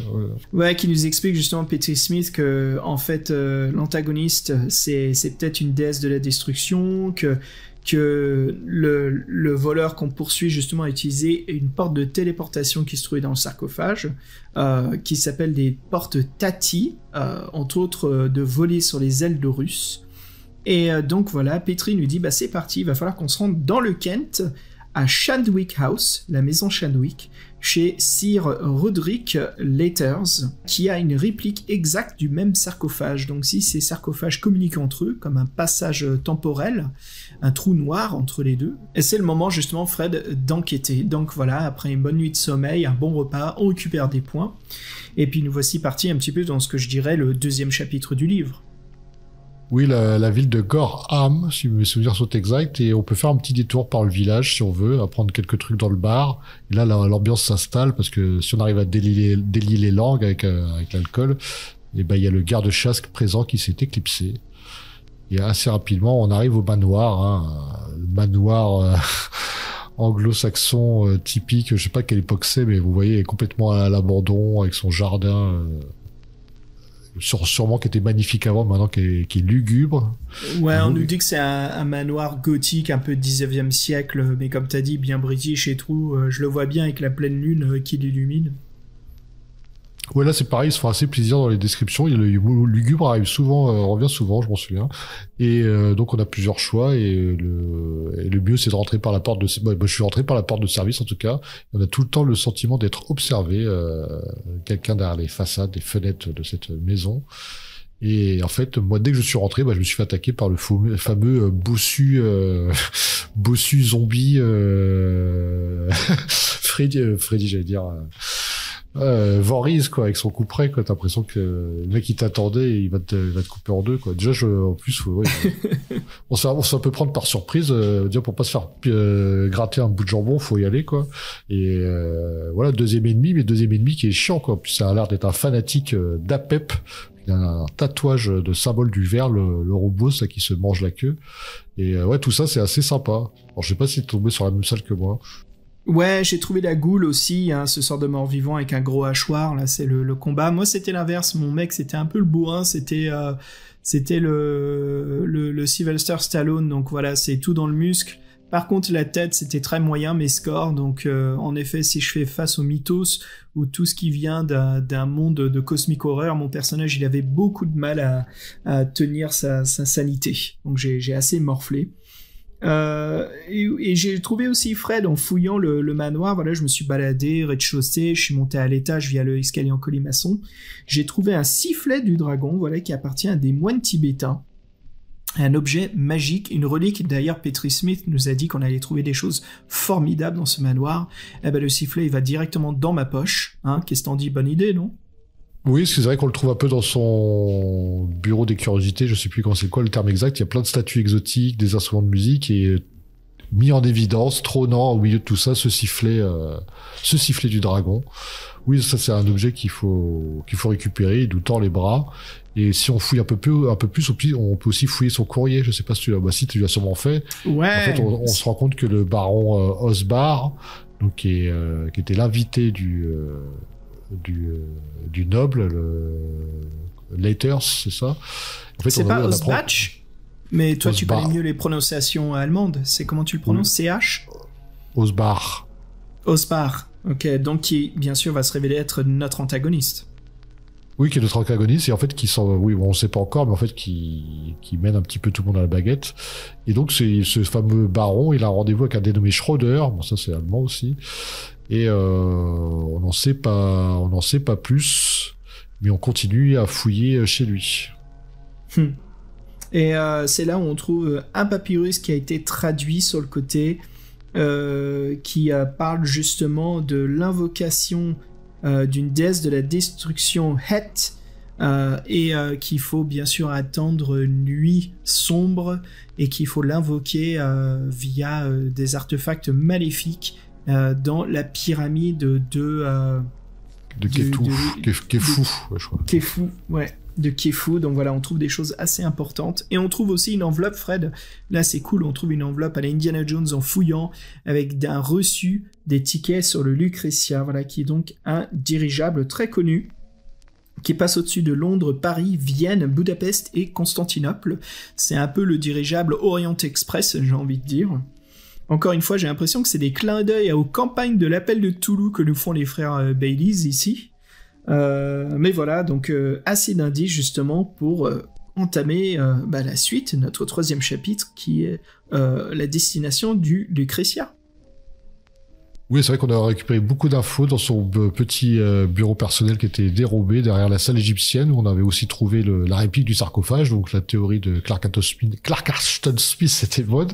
Ouais, qui nous explique justement, Petri Smith, que en fait l'antagoniste c'est peut-être une déesse de la destruction, que le voleur qu'on poursuit justement a utilisé une porte de téléportation qui se trouvait dans le sarcophage, qui s'appelle des portes Tati, entre autres de voler sur les ailes d'Horus. Et donc voilà, Petri nous dit, c'est parti, il va falloir qu'on se rende dans le Kent, à Shandwick House, la maison Shandwick, chez Sir Roderick Letters, qui a une réplique exacte du même sarcophage. Donc si ces sarcophages communiquent entre eux, comme un passage temporel, un trou noir entre les deux, et c'est le moment justement, Fred, d'enquêter. Donc voilà, après une bonne nuit de sommeil, un bon repas, on récupère des points, et puis nous voici partis un petit peu dans ce que je dirais le 2e chapitre du livre. Oui, la ville de Gorham, si mes souvenirs sont exacts, et on peut faire un petit détour par le village si on veut, à prendre quelques trucs dans le bar. Et là, l'ambiance s'installe, parce que si on arrive à délier les langues avec l'alcool, et il y a le garde-chasse présent qui s'est éclipsé. Et assez rapidement, on arrive au manoir, manoir anglo-saxon typique. Je sais pas quelle époque c'est, mais vous voyez, complètement à l'abandon, avec son jardin, sûrement qui était magnifique avant, maintenant qui est lugubre. Ouais, on nous dit que c'est un manoir gothique, un peu 19e siècle, mais comme t'as dit, bien british et tout. Je le vois bien avec la pleine lune qui l'illumine. Ouais, là c'est pareil, ils se font assez plaisir dans les descriptions. Le mot lugubre arrive souvent, revient souvent, je m'en souviens. Et donc on a plusieurs choix et le mieux c'est de rentrer par la porte de. Moi je suis rentré par la porte de service en tout cas. On a tout le temps le sentiment d'être observé, quelqu'un derrière les façades, les fenêtres de cette maison. Et en fait, moi dès que je suis rentré, je me suis fait attaquer par le fameux bossu zombie Freddy, j'allais dire. Vorriz quoi, avec son coup près quoi, t'as l'impression que le mec il t'attendait et il va te couper en deux quoi. Déjà en plus on se fait un peu prendre par surprise, dire pour pas se faire gratter un bout de jambon, faut y aller quoi. Et voilà, deuxième ennemi qui est chiant quoi. Puis ça a l'air d'être un fanatique d'Apep. Il a un tatouage de symbole du ver, le robot ça qui se mange la queue. Et ouais, tout ça c'est assez sympa. Alors je sais pas si t'es tombé sur la même salle que moi. Ouais, j'ai trouvé la goule aussi, hein, ce sort de mort-vivant avec un gros hachoir, là c'est le combat. Moi c'était l'inverse, mon mec c'était un peu le bourrin, c'était le Sylvester Stallone, donc voilà, c'est tout dans le muscle. Par contre la tête c'était très moyen mes scores, donc en effet si je fais face aux mythos ou tout ce qui vient d'un monde de cosmic horror, mon personnage il avait beaucoup de mal à tenir sa sanité, donc j'ai assez morflé. Et j'ai trouvé aussi Fred en fouillant le manoir. Voilà, je me suis baladé rez-de-chaussée, je suis monté à l'étage via le escalier en colimaçon. J'ai trouvé un sifflet du dragon, voilà, qui appartient à des moines tibétains. Un objet magique, une relique. D'ailleurs, Petri Smith nous a dit qu'on allait trouver des choses formidables dans ce manoir. Eh ben, le sifflet, il va directement dans ma poche. Hein, qu'est-ce que t'en dis? Bonne idée, non? Oui, c'est vrai qu'on le trouve un peu dans son bureau des curiosités, je sais plus quand c'est quoi le terme exact, il y a plein de statues exotiques, des instruments de musique et mis en évidence, trônant au milieu de tout ça, ce sifflet du dragon. Oui, ça c'est un objet qu'il faut récupérer, il nous tord les bras. Et si on fouille un peu plus, on peut aussi fouiller son courrier. Je sais pas si tu l'as, si tu l'as sûrement fait. Ouais. En fait, on se rend compte que le baron Osbar, donc qui était l'invité du noble, le Leiters, c'est ça. En fait, c'est pas Osbach, mais toi tu connais mieux les prononciations allemandes. C'est comment tu le prononces? CH? Osbar. Osbar. Ok, donc qui bien sûr va se révéler être notre antagoniste. Oui, qui est notre antagoniste et en fait on sait pas encore, mais en fait qui mène un petit peu tout le monde à la baguette. Et donc c'est ce fameux baron, il a un rendez-vous avec un dénommé Schroeder. Bon, ça c'est allemand aussi. Et on n'en sait pas plus, mais on continue à fouiller chez lui. Et c'est là où on trouve un papyrus qui a été traduit sur le côté, qui parle justement de l'invocation d'une déesse de la destruction Het, et qu'il faut bien sûr attendre nuit sombre et qu'il faut l'invoquer via des artefacts maléfiques dans la pyramide de Khéfou, ouais, de Khéfou. Donc voilà, on trouve des choses assez importantes et on trouve aussi une enveloppe, Fred. Là c'est cool, on trouve une enveloppe à la Indiana Jones en fouillant avec un reçu des tickets sur le Lucretia, voilà, qui est donc un dirigeable très connu qui passe au-dessus de Londres, Paris, Vienne, Budapest et Constantinople. C'est un peu le dirigeable Orient Express, j'ai envie de dire. Encore une fois, j'ai l'impression que c'est des clins d'œil aux campagnes de l'appel de Toulouse que nous font les frères Baileys ici. Mais voilà, donc assez d'indices justement pour entamer la suite, notre troisième chapitre qui est la destination du Lucretia. Oui, c'est vrai qu'on a récupéré beaucoup d'infos dans son petit bureau personnel qui était dérobé derrière la salle égyptienne où on avait aussi trouvé la réplique du sarcophage, donc la théorie de Clark Ashton Smith, c'était bonne.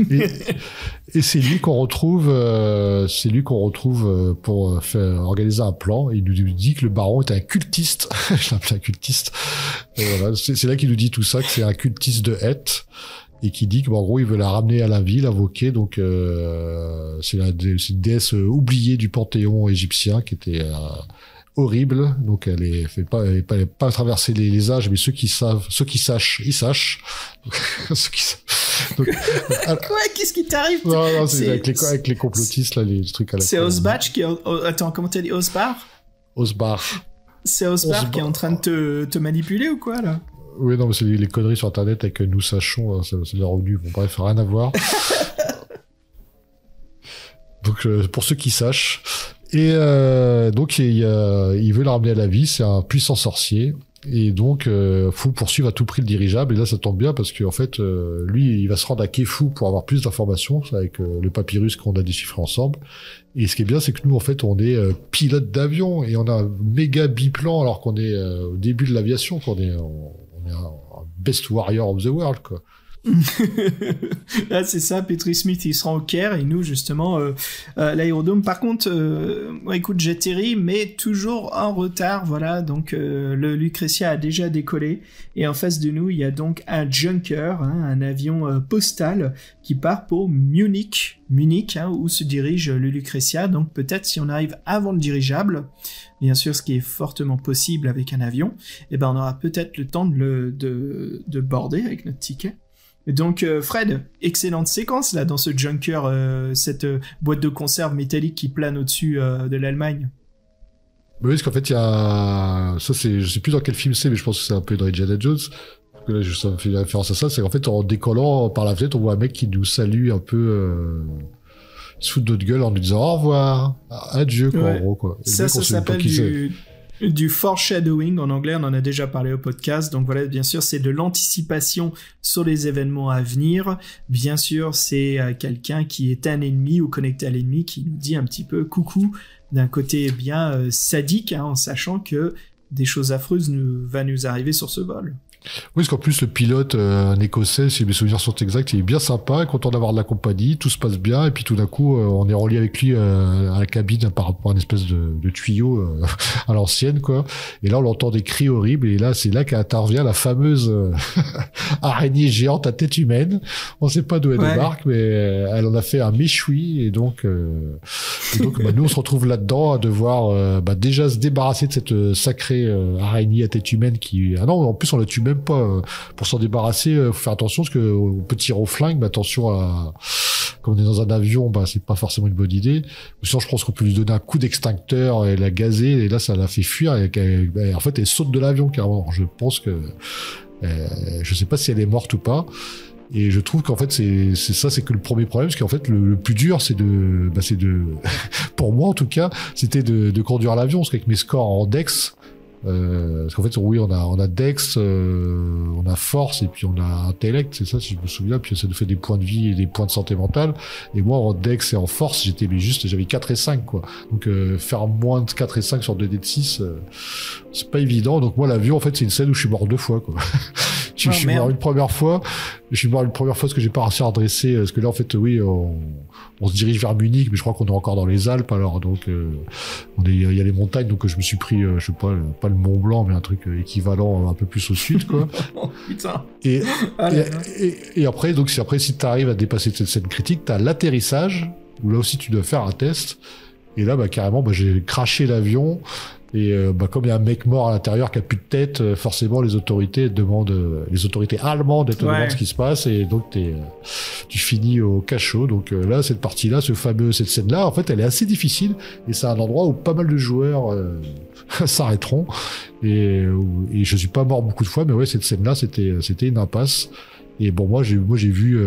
Et c'est lui qu'on retrouve, pour organiser un plan. Et il nous dit que le baron est un cultiste. Je l'appelle un cultiste. Et voilà, c'est là qu'il nous dit tout ça, que c'est un cultiste de Het. Et qui dit qu'en gros il veut la ramener à la vie, l'invoquer, donc c'est une déesse oubliée du panthéon égyptien qui était horrible, donc elle est pas traverser les âges, mais ceux qui sachent. Quoi? Qu'est-ce qui t'arrive? Non, c'est avec les complotistes, là, les trucs à la... C'est Osbach qui... Attends, comment t'as dit? Osbar? C'est Osbar qui est en train de te manipuler ou quoi, là? Oui, non, mais c'est les conneries sur Internet avec Nous Sachons, ça m'est revenu. Bon, bref, rien à voir. Donc, pour ceux qui sachent. Et donc, il veut la ramener à la vie, c'est un puissant sorcier. Et donc, faut poursuivre à tout prix le dirigeable. Et là, ça tombe bien parce qu'en fait, lui, il va se rendre à Kefu pour avoir plus d'informations avec le papyrus qu'on a déchiffré ensemble. Et ce qui est bien, c'est que nous, en fait, on est pilote d'avion et on a un méga biplan alors qu'on est au début de l'aviation, qu'on est un best warrior of the world, quoi. Là, c'est ça, Petri Smith il sera au Caire et nous justement l'aérodrome. Par contre écoute, j'atterris mais toujours en retard, voilà. Donc le Lucretia a déjà décollé et en face de nous il y a donc un Junker, un avion postal qui part pour Munich, où se dirige le Lucretia. Donc peut-être si on arrive avant le dirigeable, bien sûr, ce qui est fortement possible avec un avion, et ben on aura peut-être le temps de border avec notre ticket. Et donc Fred, excellente séquence là dans ce Junker, cette boîte de conserve métallique qui plane au-dessus de l'Allemagne. Oui, parce qu'en fait il y a ça, c'est, je sais plus dans quel film c'est, mais je pense que c'est un peu dans Indiana Jones. Parce que là, ça me fait référence à ça, c'est qu'en fait en décollant par la fenêtre, on voit un mec qui nous salue un peu. Il se fout de notre gueule en nous disant au revoir, adieu, quoi, ouais. En gros, quoi. Et ça s'appelle du foreshadowing en anglais, on en a déjà parlé au podcast. Donc voilà, bien sûr, c'est de l'anticipation sur les événements à venir. Bien sûr, c'est quelqu'un qui est un ennemi ou connecté à l'ennemi qui nous dit un petit peu coucou d'un côté bien sadique, en sachant que des choses affreuses va nous arriver sur ce vol. Oui, parce qu'en plus, le pilote, un Écossais, si mes souvenirs sont exacts, il est bien sympa, content d'avoir de la compagnie, tout se passe bien, et puis tout d'un coup, on est relié avec lui à la cabine par rapport à une espèce de tuyau à l'ancienne, quoi. Et là, on entend des cris horribles, et là, c'est là qu'intervient la fameuse araignée géante à tête humaine. On sait pas d'où elle débarque, mais elle en a fait un méchoui, et donc nous, on se retrouve là-dedans à devoir déjà se débarrasser de cette sacrée araignée à tête humaine qui... Ah non, en plus, on la tue même pas. Pour s'en débarrasser, faut faire attention parce que on peut tirer au flingue, mais attention à, comme on est dans un avion, c'est pas forcément une bonne idée. Ou sinon, je pense qu'on peut lui donner un coup d'extincteur et la gazer, et là, ça la fait fuir, et en fait, elle saute de l'avion, carrément. Je pense que, je sais pas si elle est morte ou pas. Et je trouve qu'en fait, c'est que le premier problème, parce qu'en fait, le plus dur, c'est de, pour moi, en tout cas, c'était de conduire l'avion, parce qu'avec mes scores en Dex, parce qu'en fait, oui, on a Dex, on a Force, et puis on a Intellect, c'est ça, si je me souviens, puis ça nous fait des points de vie et des points de santé mentale. Et moi, en Dex et en Force, j'avais 4 et 5, quoi. Donc, faire moins de 4 et 5 sur 2 dés de 6, c'est pas évident. Donc, moi, l'avion, en fait, c'est une scène où je suis mort 2 fois, quoi. Je suis mort une première fois parce que j'ai pas réussi à redresser, parce que là, en fait, oui, on se dirige vers Munich, mais je crois qu'on est encore dans les Alpes, alors, donc, il y a les montagnes, donc je me suis pris, je sais pas le Mont Blanc, mais un truc équivalent un peu plus au sud, quoi. Oh, putain. Et après, donc, si t'arrives à dépasser cette scène critique, t'as l'atterrissage, où là aussi tu dois faire un test. Et là, carrément, j'ai craché l'avion. Et comme il y a un mec mort à l'intérieur qui a plus de tête, forcément les autorités allemandes te demandent ce qui se passe, et donc tu finis au cachot. Donc là, cette partie-là, cette scène-là, en fait, elle est assez difficile, et c'est un endroit où pas mal de joueurs s'arrêteront. Et je suis pas mort beaucoup de fois, mais ouais, cette scène-là, c'était une impasse. Et bon, moi j'ai vu,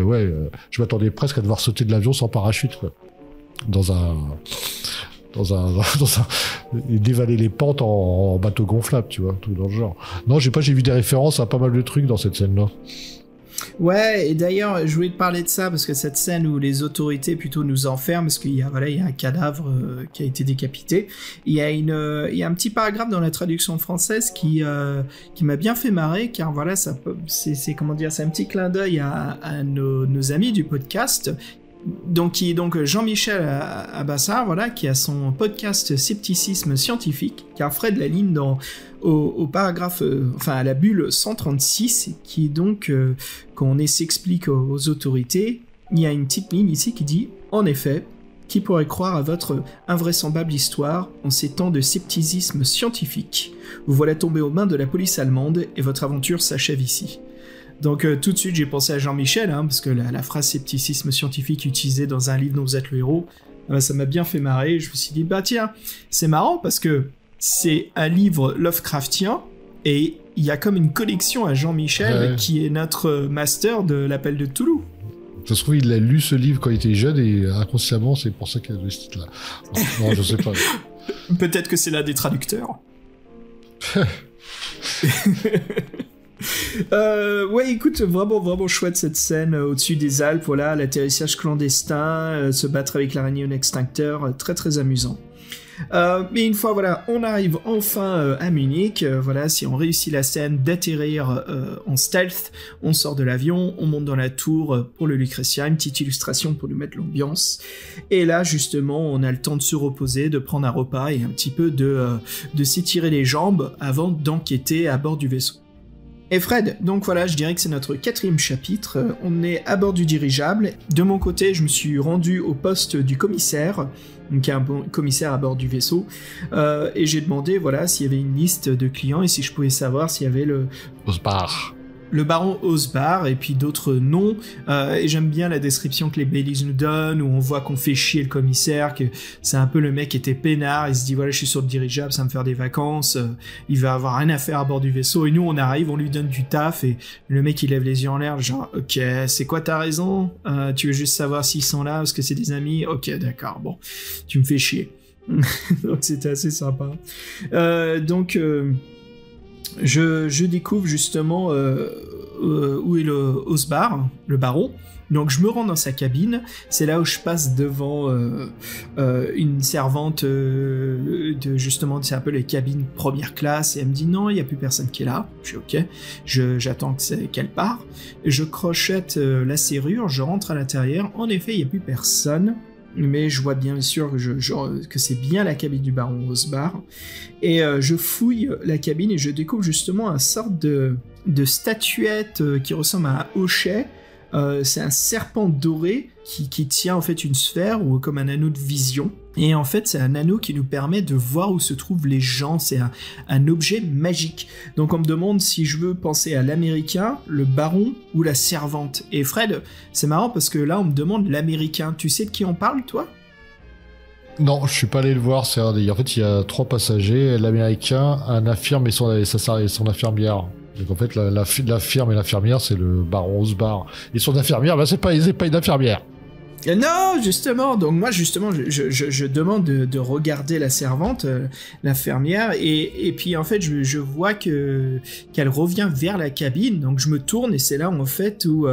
je m'attendais presque à devoir sauter de l'avion sans parachute, quoi, et dévaler les pentes en bateau gonflable, tu vois, tout dans le genre. Non, j'ai vu des références à pas mal de trucs dans cette scène-là. Ouais, et d'ailleurs, je voulais te parler de ça, parce que cette scène où les autorités plutôt nous enferment, parce qu'il y a un cadavre qui a été décapité, il y a un petit paragraphe dans la traduction française qui m'a bien fait marrer, car voilà, c'est un petit clin d'œil à nos amis du podcast, qui est donc Jean-Michel Abassard, voilà, qui a son podcast Scepticisme scientifique, car Fred la ligne au paragraphe, à la bulle 136, qui est donc, quand on s'explique aux autorités, il y a une petite ligne ici qui dit « En effet, qui pourrait croire à votre invraisemblable histoire en ces temps de scepticisme scientifique ? Vous voilà tombé aux mains de la police allemande et votre aventure s'achève ici. » Donc tout de suite j'ai pensé à Jean-Michel, hein, parce que la phrase scepticisme scientifique utilisée dans un livre dont vous êtes le héros, ça m'a bien fait marrer. Je me suis dit bah tiens, c'est marrant parce que c'est un livre Lovecraftien et il y a comme une connexion à Jean-Michel qui est notre master de l'appel de Toulouse. Ça se trouve, il a lu ce livre quand il était jeune et inconsciemment, c'est pour ça qu'il a donné ce titre-là. Non, je sais pas. Peut-être que c'est l'un des traducteurs. Ouais, écoute, vraiment chouette cette scène au-dessus des Alpes, voilà, l'atterrissage clandestin, se battre avec l'araignée en extincteur, très amusant. Mais une fois, voilà, on arrive enfin à Munich, voilà, si on réussit la scène d'atterrir en stealth, on sort de l'avion, on monte dans la tour pour le Lucretia, une petite illustration pour nous mettre l'ambiance, et là, justement, on a le temps de se reposer, de prendre un repas et un petit peu de s'étirer les jambes avant d'enquêter à bord du vaisseau. Et Fred, donc voilà, je dirais que c'est notre 4e chapitre, on est à bord du dirigeable. De mon côté, je me suis rendu au poste du commissaire, qui est un bon commissaire à bord du vaisseau, et j'ai demandé, voilà, s'il y avait une liste de clients et si je pouvais savoir s'il y avait le baron Osbar et puis d'autres noms, et j'aime bien la description que les Baileys nous donnent, où on voit qu'on fait chier le commissaire, que c'est un peu le mec qui était peinard, il se dit voilà je suis sur le dirigeable, ça va me faire des vacances, il va avoir rien à faire à bord du vaisseau, et nous on arrive, on lui donne du taf, et le mec il lève les yeux en l'air, genre ok, c'est quoi ta raison, tu veux juste savoir s'ils sont là, parce que c'est des amis, ok d'accord, bon, tu me fais chier. Donc c'était assez sympa. Je découvre justement où est le Osbar, le baron. Donc je me rends dans sa cabine, c'est là où je passe devant une servante justement, c'est un peu les cabines première classe, et elle me dit non, il n'y a plus personne qui est là. Je suis ok, j'attends qu'elle part. Je crochette la serrure, je rentre à l'intérieur, en effet il n'y a plus personne. Mais je vois bien sûr que c'est bien la cabine du baron Osbar. Et je fouille la cabine et je découvre justement une sorte de statuette qui ressemble à un hochet. C'est un serpent doré qui tient en fait une sphère ou comme un anneau de vision. Et en fait, c'est un anneau qui nous permet de voir où se trouvent les gens. C'est un objet magique. Donc on me demande si je veux penser à l'américain, le baron ou la servante. Et Fred, c'est marrant parce que là, on me demande l'américain. Tu sais de qui on parle, toi ? Non, je suis pas allé le voir. En fait, il y a 3 passagers. L'américain, un infirme et son infirmière. Donc en fait, l'infirme et l'infirmière, c'est le baron Osbar. Et son infirmière, c'est pas une infirmière. Non, justement, donc moi justement je demande de regarder la servante, l'infirmière, et puis en fait je vois qu'elle revient vers la cabine, donc je me tourne et c'est là en fait où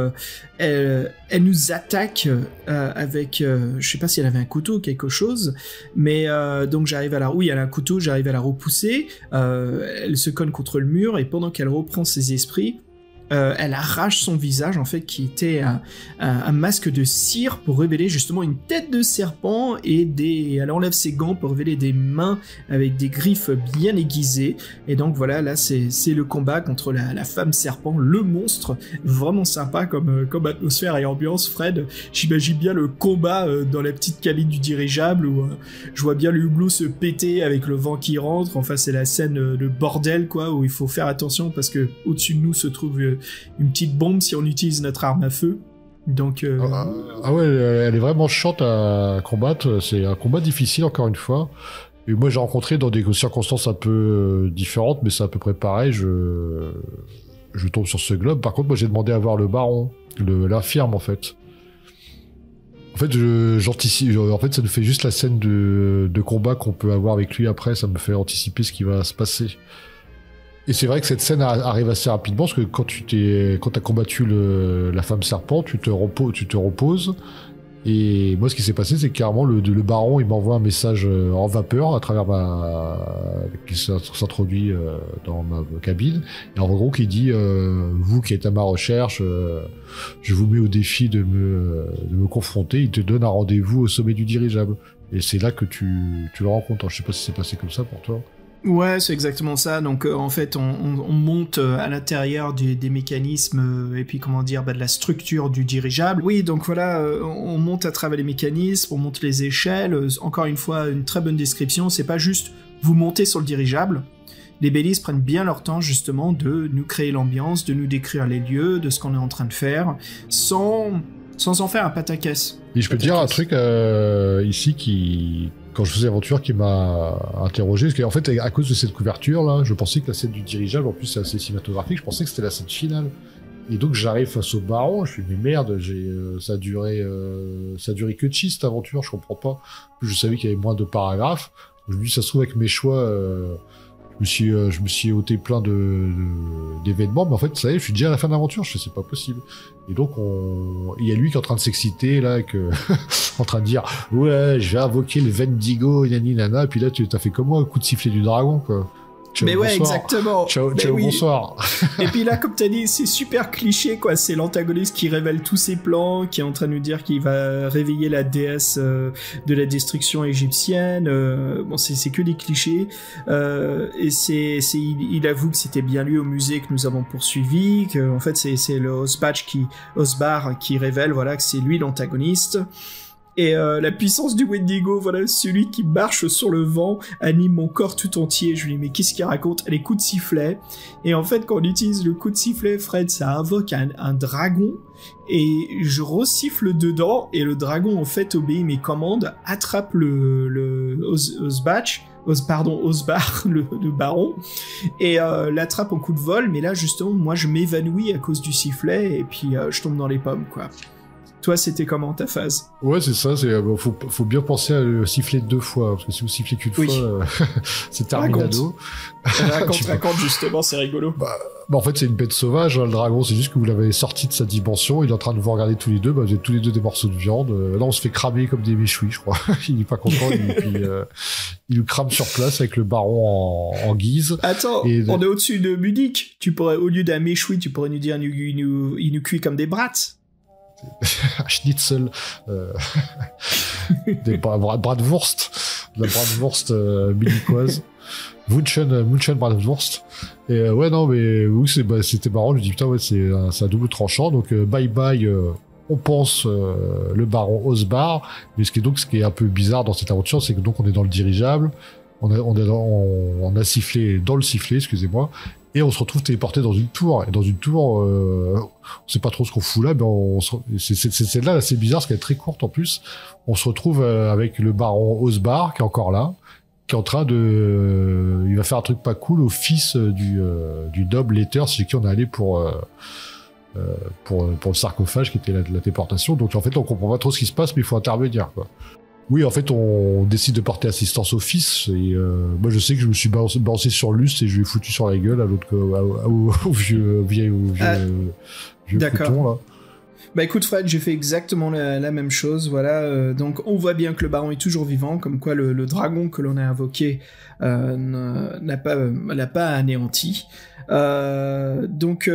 elle nous attaque avec, je sais pas si elle avait un couteau ou quelque chose, mais donc j'arrive oui elle a un couteau, j'arrive à la repousser, elle se cogne contre le mur et pendant qu'elle reprend ses esprits, elle arrache son visage en fait qui était un masque de cire pour révéler justement une tête de serpent et elle enlève ses gants pour révéler des mains avec des griffes bien aiguisées, et donc voilà, là c'est le combat contre la femme serpent, le monstre, vraiment sympa comme atmosphère et ambiance. Fred, j'imagine bien le combat dans la petite cabine du dirigeable où je vois bien le hublot se péter avec le vent qui rentre, enfin c'est la scène de bordel quoi, où il faut faire attention parce que au-dessus de nous se trouve une petite bombe si on utilise notre arme à feu. Donc ah ouais, elle est vraiment chiante à combattre, c'est un combat difficile encore une fois. Et moi j'ai rencontré dans des circonstances un peu différentes, mais c'est à peu près pareil, je tombe sur ce globe. Par contre moi j'ai demandé à voir le baron, l'infirme en fait. En fait, j'anticipe. En fait, ça nous fait juste la scène de combat qu'on peut avoir avec lui après. Ça me fait anticiper ce qui va se passer. Et c'est vrai que cette scène arrive assez rapidement, parce que quand t'as combattu la femme serpent, tu te reposes. Et moi, ce qui s'est passé, c'est que carrément le baron, il m'envoie un message en vapeur à travers qui s'introduit dans ma cabine. Et en gros, qui dit vous qui êtes à ma recherche, je vous mets au défi de me confronter. Il te donne un rendez-vous au sommet du dirigeable. Et c'est là que tu le rencontres. Je sais pas si c'est passé comme ça pour toi. Ouais, c'est exactement ça. Donc en fait, on monte à l'intérieur des mécanismes et puis comment dire, de la structure du dirigeable. Oui, donc voilà, on monte à travers les mécanismes, on monte les échelles. Encore une fois, une très bonne description. C'est pas juste vous montez sur le dirigeable. les Baileys prennent bien leur temps justement de nous créer l'ambiance, de nous décrire les lieux, de ce qu'on est en train de faire, sans en faire un pataquès. Et je peux te dire un truc ici quand je faisais l'aventure, qui m'a interrogé, parce qu'en fait, à cause de cette couverture là, je pensais que la scène du dirigeable, en plus c'est assez cinématographique, je pensais que c'était la scène finale. Et donc j'arrive face au baron, je fais mais merde, ça a duré que de chi cette aventure, je comprends pas. En plus, je savais qu'il y avait moins de paragraphes. Je me dis ça se trouve avec mes choix, je me suis ôté plein d'événements, mais en fait ça y est, je suis déjà à la fin de l'aventure, je fais c'est pas possible. Et donc il y a lui qui est en train de s'exciter là, en train de dire ouais je vais invoquer le Vendigo, nani nana, et puis là tu t'as fait comme moi, un coup de sifflet du dragon quoi. Ciao, mais ouais, bonsoir. exactement. Ciao, oui. Bonsoir. Et puis là, comme t'as dit, c'est super cliché, quoi. C'est l'antagoniste qui révèle tous ses plans, qui est en train de nous dire qu'il va réveiller la déesse de la destruction égyptienne. Bon, c'est que des clichés. Et il avoue que c'était bien lui au musée que nous avons poursuivi, que en fait c'est le Osbar qui révèle, voilà, que c'est lui l'antagoniste. Et la puissance du Wendigo, voilà, celui qui marche sur le vent, anime mon corps tout entier. Je lui dis, mais qu'est-ce qu'il raconte? Les coups de sifflet. Et en fait, quand on utilise le coup de sifflet, Fred, ça invoque un dragon. Et je resiffle dedans, et le dragon, en fait, obéit mes commandes, attrape Osbar, le baron, et l'attrape en coup de vol. Mais là, justement, moi, je m'évanouis à cause du sifflet, et puis je tombe dans les pommes, quoi. Toi, c'était comment ta phase? Ouais, c'est ça. Faut bien penser à le siffler 2 fois, parce que si vous sifflez qu'une fois, c'est terminado. Raconte justement, c'est rigolo. Bah, en fait, c'est une bête sauvage, hein, le dragon. C'est juste que vous l'avez sorti de sa dimension. Il est en train de vous regarder tous les deux. Bah, vous êtes tous les deux des morceaux de viande. Là, on se fait cramer comme des méchouis, je crois. Il est pas content. Il nous crame sur place avec le baron en guise. Attends, on est au-dessus de Munich. Tu pourrais, au lieu d'un méchoui, tu pourrais nous dire il nous cuit comme des brats. Schnitzel, des bratwurst, la bratwurst munichoise, Munchen bratwurst. Et ouais, non, mais oui, c'était marrant. Je me dis putain, ouais, c'est un double tranchant. Donc bye bye. On pense le baron Osbar, mais ce qui est un peu bizarre dans cette aventure, c'est que donc on est dans le dirigeable, on a sifflé dans le sifflet, excusez-moi. Et on se retrouve téléporté dans une tour. Et dans une tour, on sait pas trop ce qu'on fout là, mais c'est celle-là, c'est bizarre, parce qu'elle est très courte en plus. On se retrouve avec le baron Osbar, qui est encore là, qui est en train il va faire un truc pas cool au fils du noble Letter, chez qui on est allé pour le sarcophage, qui était la téléportation. Donc en fait, on comprend pas trop ce qui se passe, mais il faut intervenir, quoi. Oui, en fait, on décide de porter assistance au fils, et moi je sais que je me suis balancé sur Luce et je lui ai foutu sur la gueule à l'autre, au vieux couton, là. Bah écoute Fred, j'ai fait exactement la même chose, voilà. Donc on voit bien que le baron est toujours vivant, comme quoi le dragon que l'on a invoqué l'a pas anéanti. Donc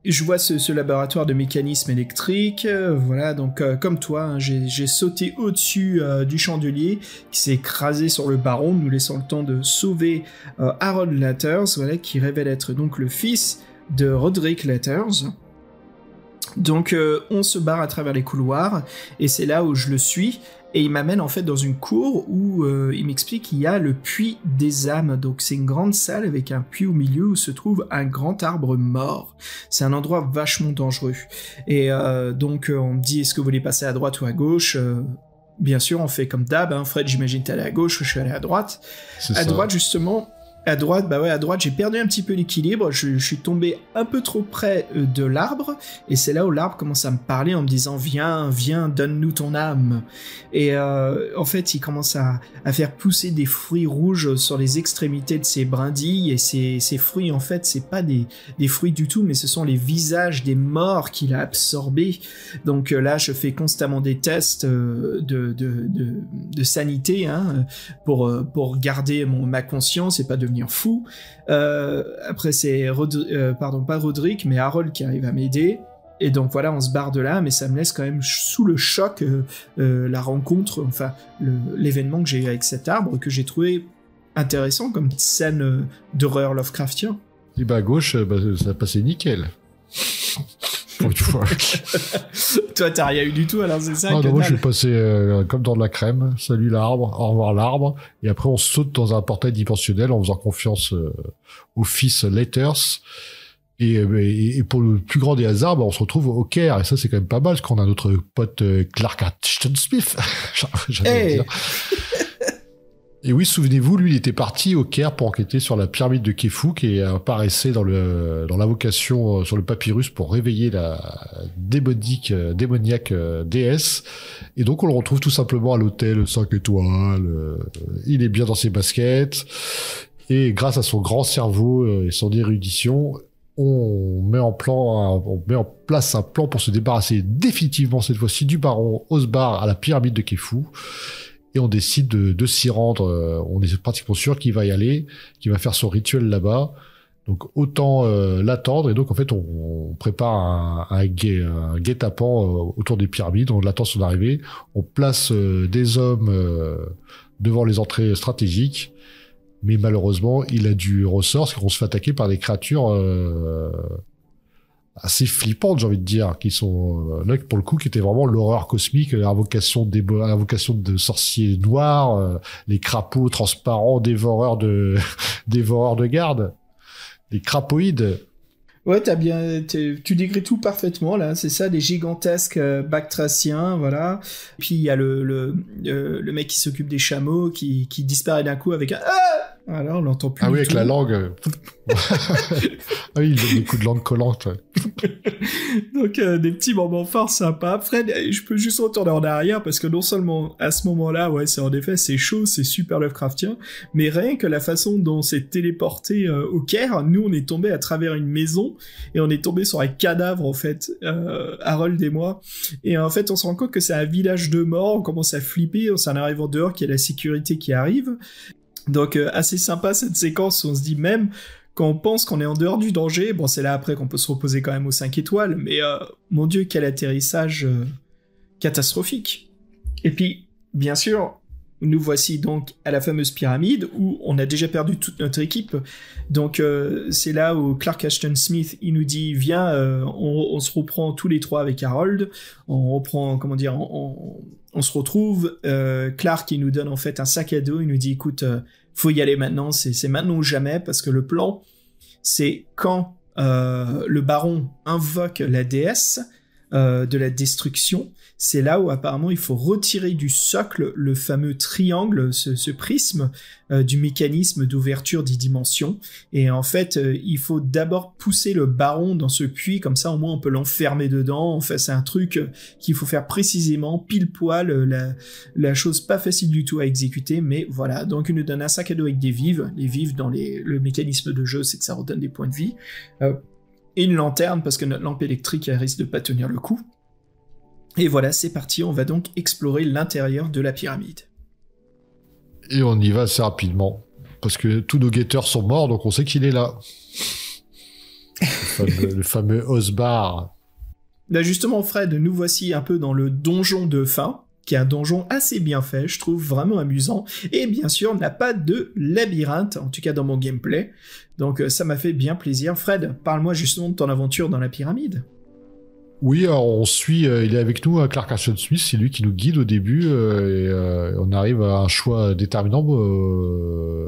je vois ce laboratoire de mécanismes électriques, voilà, donc comme toi, hein, j'ai sauté au-dessus du chandelier qui s'est écrasé sur le baron, nous laissant le temps de sauver Harold Latters, voilà, qui révèle être donc le fils de Roderick Latters. Donc on se barre à travers les couloirs, et c'est là où je le suis, et il m'amène en fait dans une cour où il m'explique qu'il y a le puits des âmes. Donc c'est une grande salle avec un puits au milieu où se trouve un grand arbre mort. C'est un endroit vachement dangereux. Et donc on me dit, est-ce que vous voulez passer à droite ou à gauche? Bien sûr, on fait comme d'hab, hein. Fred, j'imagine t'es allé à gauche, je suis allé à droite. À droite, justement... À droite, j'ai perdu un petit peu l'équilibre, je suis tombé un peu trop près de l'arbre, et c'est là où l'arbre commence à me parler en me disant « Viens, donne-nous ton âme ». Et en fait, il commence à faire pousser des fruits rouges sur les extrémités de ses brindilles, et ces fruits, en fait, c'est pas des fruits du tout, mais ce sont les visages des morts qu'il a absorbés. Donc là, je fais constamment des tests de sanité, hein, pour garder ma conscience et pas devenir fou. Après c'est pas Roderick mais Harold qui arrive à m'aider, et donc voilà, on se barre de là, mais ça me laisse quand même sous le choc la rencontre, enfin l'événement que j'ai eu avec cet arbre, que j'ai trouvé intéressant comme scène d'horreur Lovecraftien. Et à gauche, ça passait nickel. pour une fois. Toi, t'as rien eu du tout, alors c'est ça. Non, moi, je suis passé comme dans de la crème. Salut l'arbre, au revoir l'arbre. Et après, on saute dans un portail dimensionnel en faisant confiance au fils Letters. Et pour le plus grand des hasards, on se retrouve au Caire. Et ça, c'est quand même pas mal, parce qu'on a notre pote Clark Ashton Smith. J'allais dire. Et oui, souvenez-vous, lui, il était parti au Caire pour enquêter sur la pyramide de Khéfou, qui apparaissait dans l'invocation sur le papyrus pour réveiller la démoniaque déesse. Et donc, on le retrouve tout simplement à l'hôtel 5 étoiles. Il est bien dans ses baskets. Et grâce à son grand cerveau et son érudition, on met en place un plan pour se débarrasser définitivement cette fois-ci du baron Osbar à la pyramide de Khéfou. Et on décide de s'y rendre. On est pratiquement sûr qu'il va y aller, qu'il va faire son rituel là-bas. Donc autant l'attendre. Et donc en fait, on prépare un guet-apens autour des pyramides. On l'attend son arrivée. On place des hommes devant les entrées stratégiques. Mais malheureusement, il a du ressort, parce qu'on se fait attaquer par des créatures assez flippantes, j'ai envie de dire, qui sont là pour le coup, qui étaient vraiment l'horreur cosmique, l'invocation de sorciers noirs, les crapauds transparents, dévoreurs de garde, les crapoïdes. Ouais, tu décris tout parfaitement, là, c'est ça, des gigantesques Bactraciens, voilà. Puis il y a le mec qui s'occupe des chameaux, qui disparaît d'un coup avec un « Ah !» Alors, on l'entend plus. Ah oui, avec la langue. Ah oui, il donne des coups de langue collante. Donc, des petits moments forts sympas. Fred, je peux juste retourner en arrière parce que non seulement à ce moment-là, ouais, c'est en effet, c'est chaud, c'est super Lovecraftien, mais rien que la façon dont c'est téléporté au Caire, nous, on est tombé à travers une maison et on est tombé sur un cadavre, en fait, Harold et moi. Et en fait, on se rend compte que c'est un village de morts, on commence à flipper, on s'en arrive en dehors, qu'il y a la sécurité qui arrive. Donc assez sympa cette séquence où on se dit même quand on pense qu'on est en dehors du danger, bon c'est là après qu'on peut se reposer quand même aux 5 étoiles, mais mon Dieu quel atterrissage catastrophique. Et puis bien sûr nous voici donc à la fameuse pyramide où on a déjà perdu toute notre équipe, donc c'est là où Clark Ashton Smith il nous dit viens on se reprend tous les trois avec Harold, on reprend comment dire on se retrouve, Clark il nous donne en fait un sac à dos, il nous dit écoute faut y aller maintenant, c'est maintenant ou jamais, parce que le plan c'est quand le baron invoque la déesse de la destruction, c'est là où apparemment il faut retirer du socle le fameux triangle, ce prisme du mécanisme d'ouverture des dimensions, et en fait il faut d'abord pousser le baron dans ce puits, comme ça au moins on peut l'enfermer dedans. Enfin c'est un truc qu'il faut faire précisément, pile poil, la chose pas facile du tout à exécuter, mais voilà. Donc il nous donne un sac à dos avec des vives, les vives dans le mécanisme de jeu c'est que ça redonne des points de vie, et une lanterne parce que notre lampe électrique elle risque de pas tenir le coup. Et voilà, c'est parti, on va donc explorer l'intérieur de la pyramide. Et on y va assez rapidement, parce que tous nos guetteurs sont morts, donc on sait qu'il est là. Le fameux Osbar. Là justement, Fred, nous voici un peu dans le donjon de fin, qui est un donjon assez bien fait, je trouve vraiment amusant, et bien sûr n'a pas de labyrinthe, en tout cas dans mon gameplay, donc ça m'a fait bien plaisir. Fred, parle-moi justement de ton aventure dans la pyramide. Oui, alors on suit, il est avec nous, Clark Ashton Smith, c'est lui qui nous guide au début, et on arrive à un choix déterminant,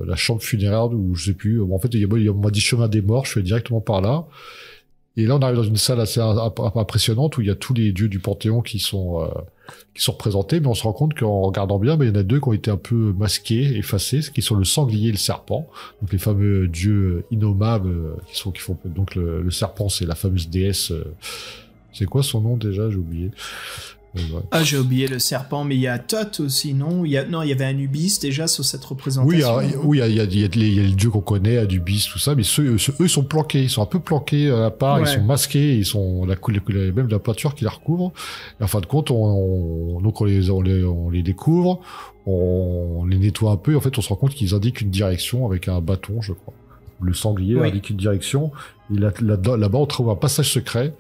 la chambre funéraire, ou je sais plus, en fait il m'a dit chemin des morts, je suis directement par là, et là on arrive dans une salle assez impressionnante où il y a tous les dieux du Panthéon qui sont représentés, mais on se rend compte qu'en regardant bien, il y en a deux qui ont été un peu masqués, effacés, qui sont le sanglier et le serpent, donc les fameux dieux innommables qui font donc le serpent, c'est la fameuse déesse. C'est quoi son nom déjà? J'ai oublié. Ouais. Ah, j'ai oublié le serpent, mais il y a Thoth aussi, non? Il y avait Anubis déjà sur cette représentation. Oui, il y a les dieux qu'on connaît, Anubis, tout ça, mais eux sont planqués, ils sont un peu planqués à part, ouais. Ils sont masqués, ils sont même la peinture qui la recouvre. Et en fin de compte, donc on les découvre, on les nettoie un peu, et en fait on se rend compte qu'ils indiquent une direction avec un bâton, je crois. Le sanglier indique une direction, et là-bas on trouve un passage secret.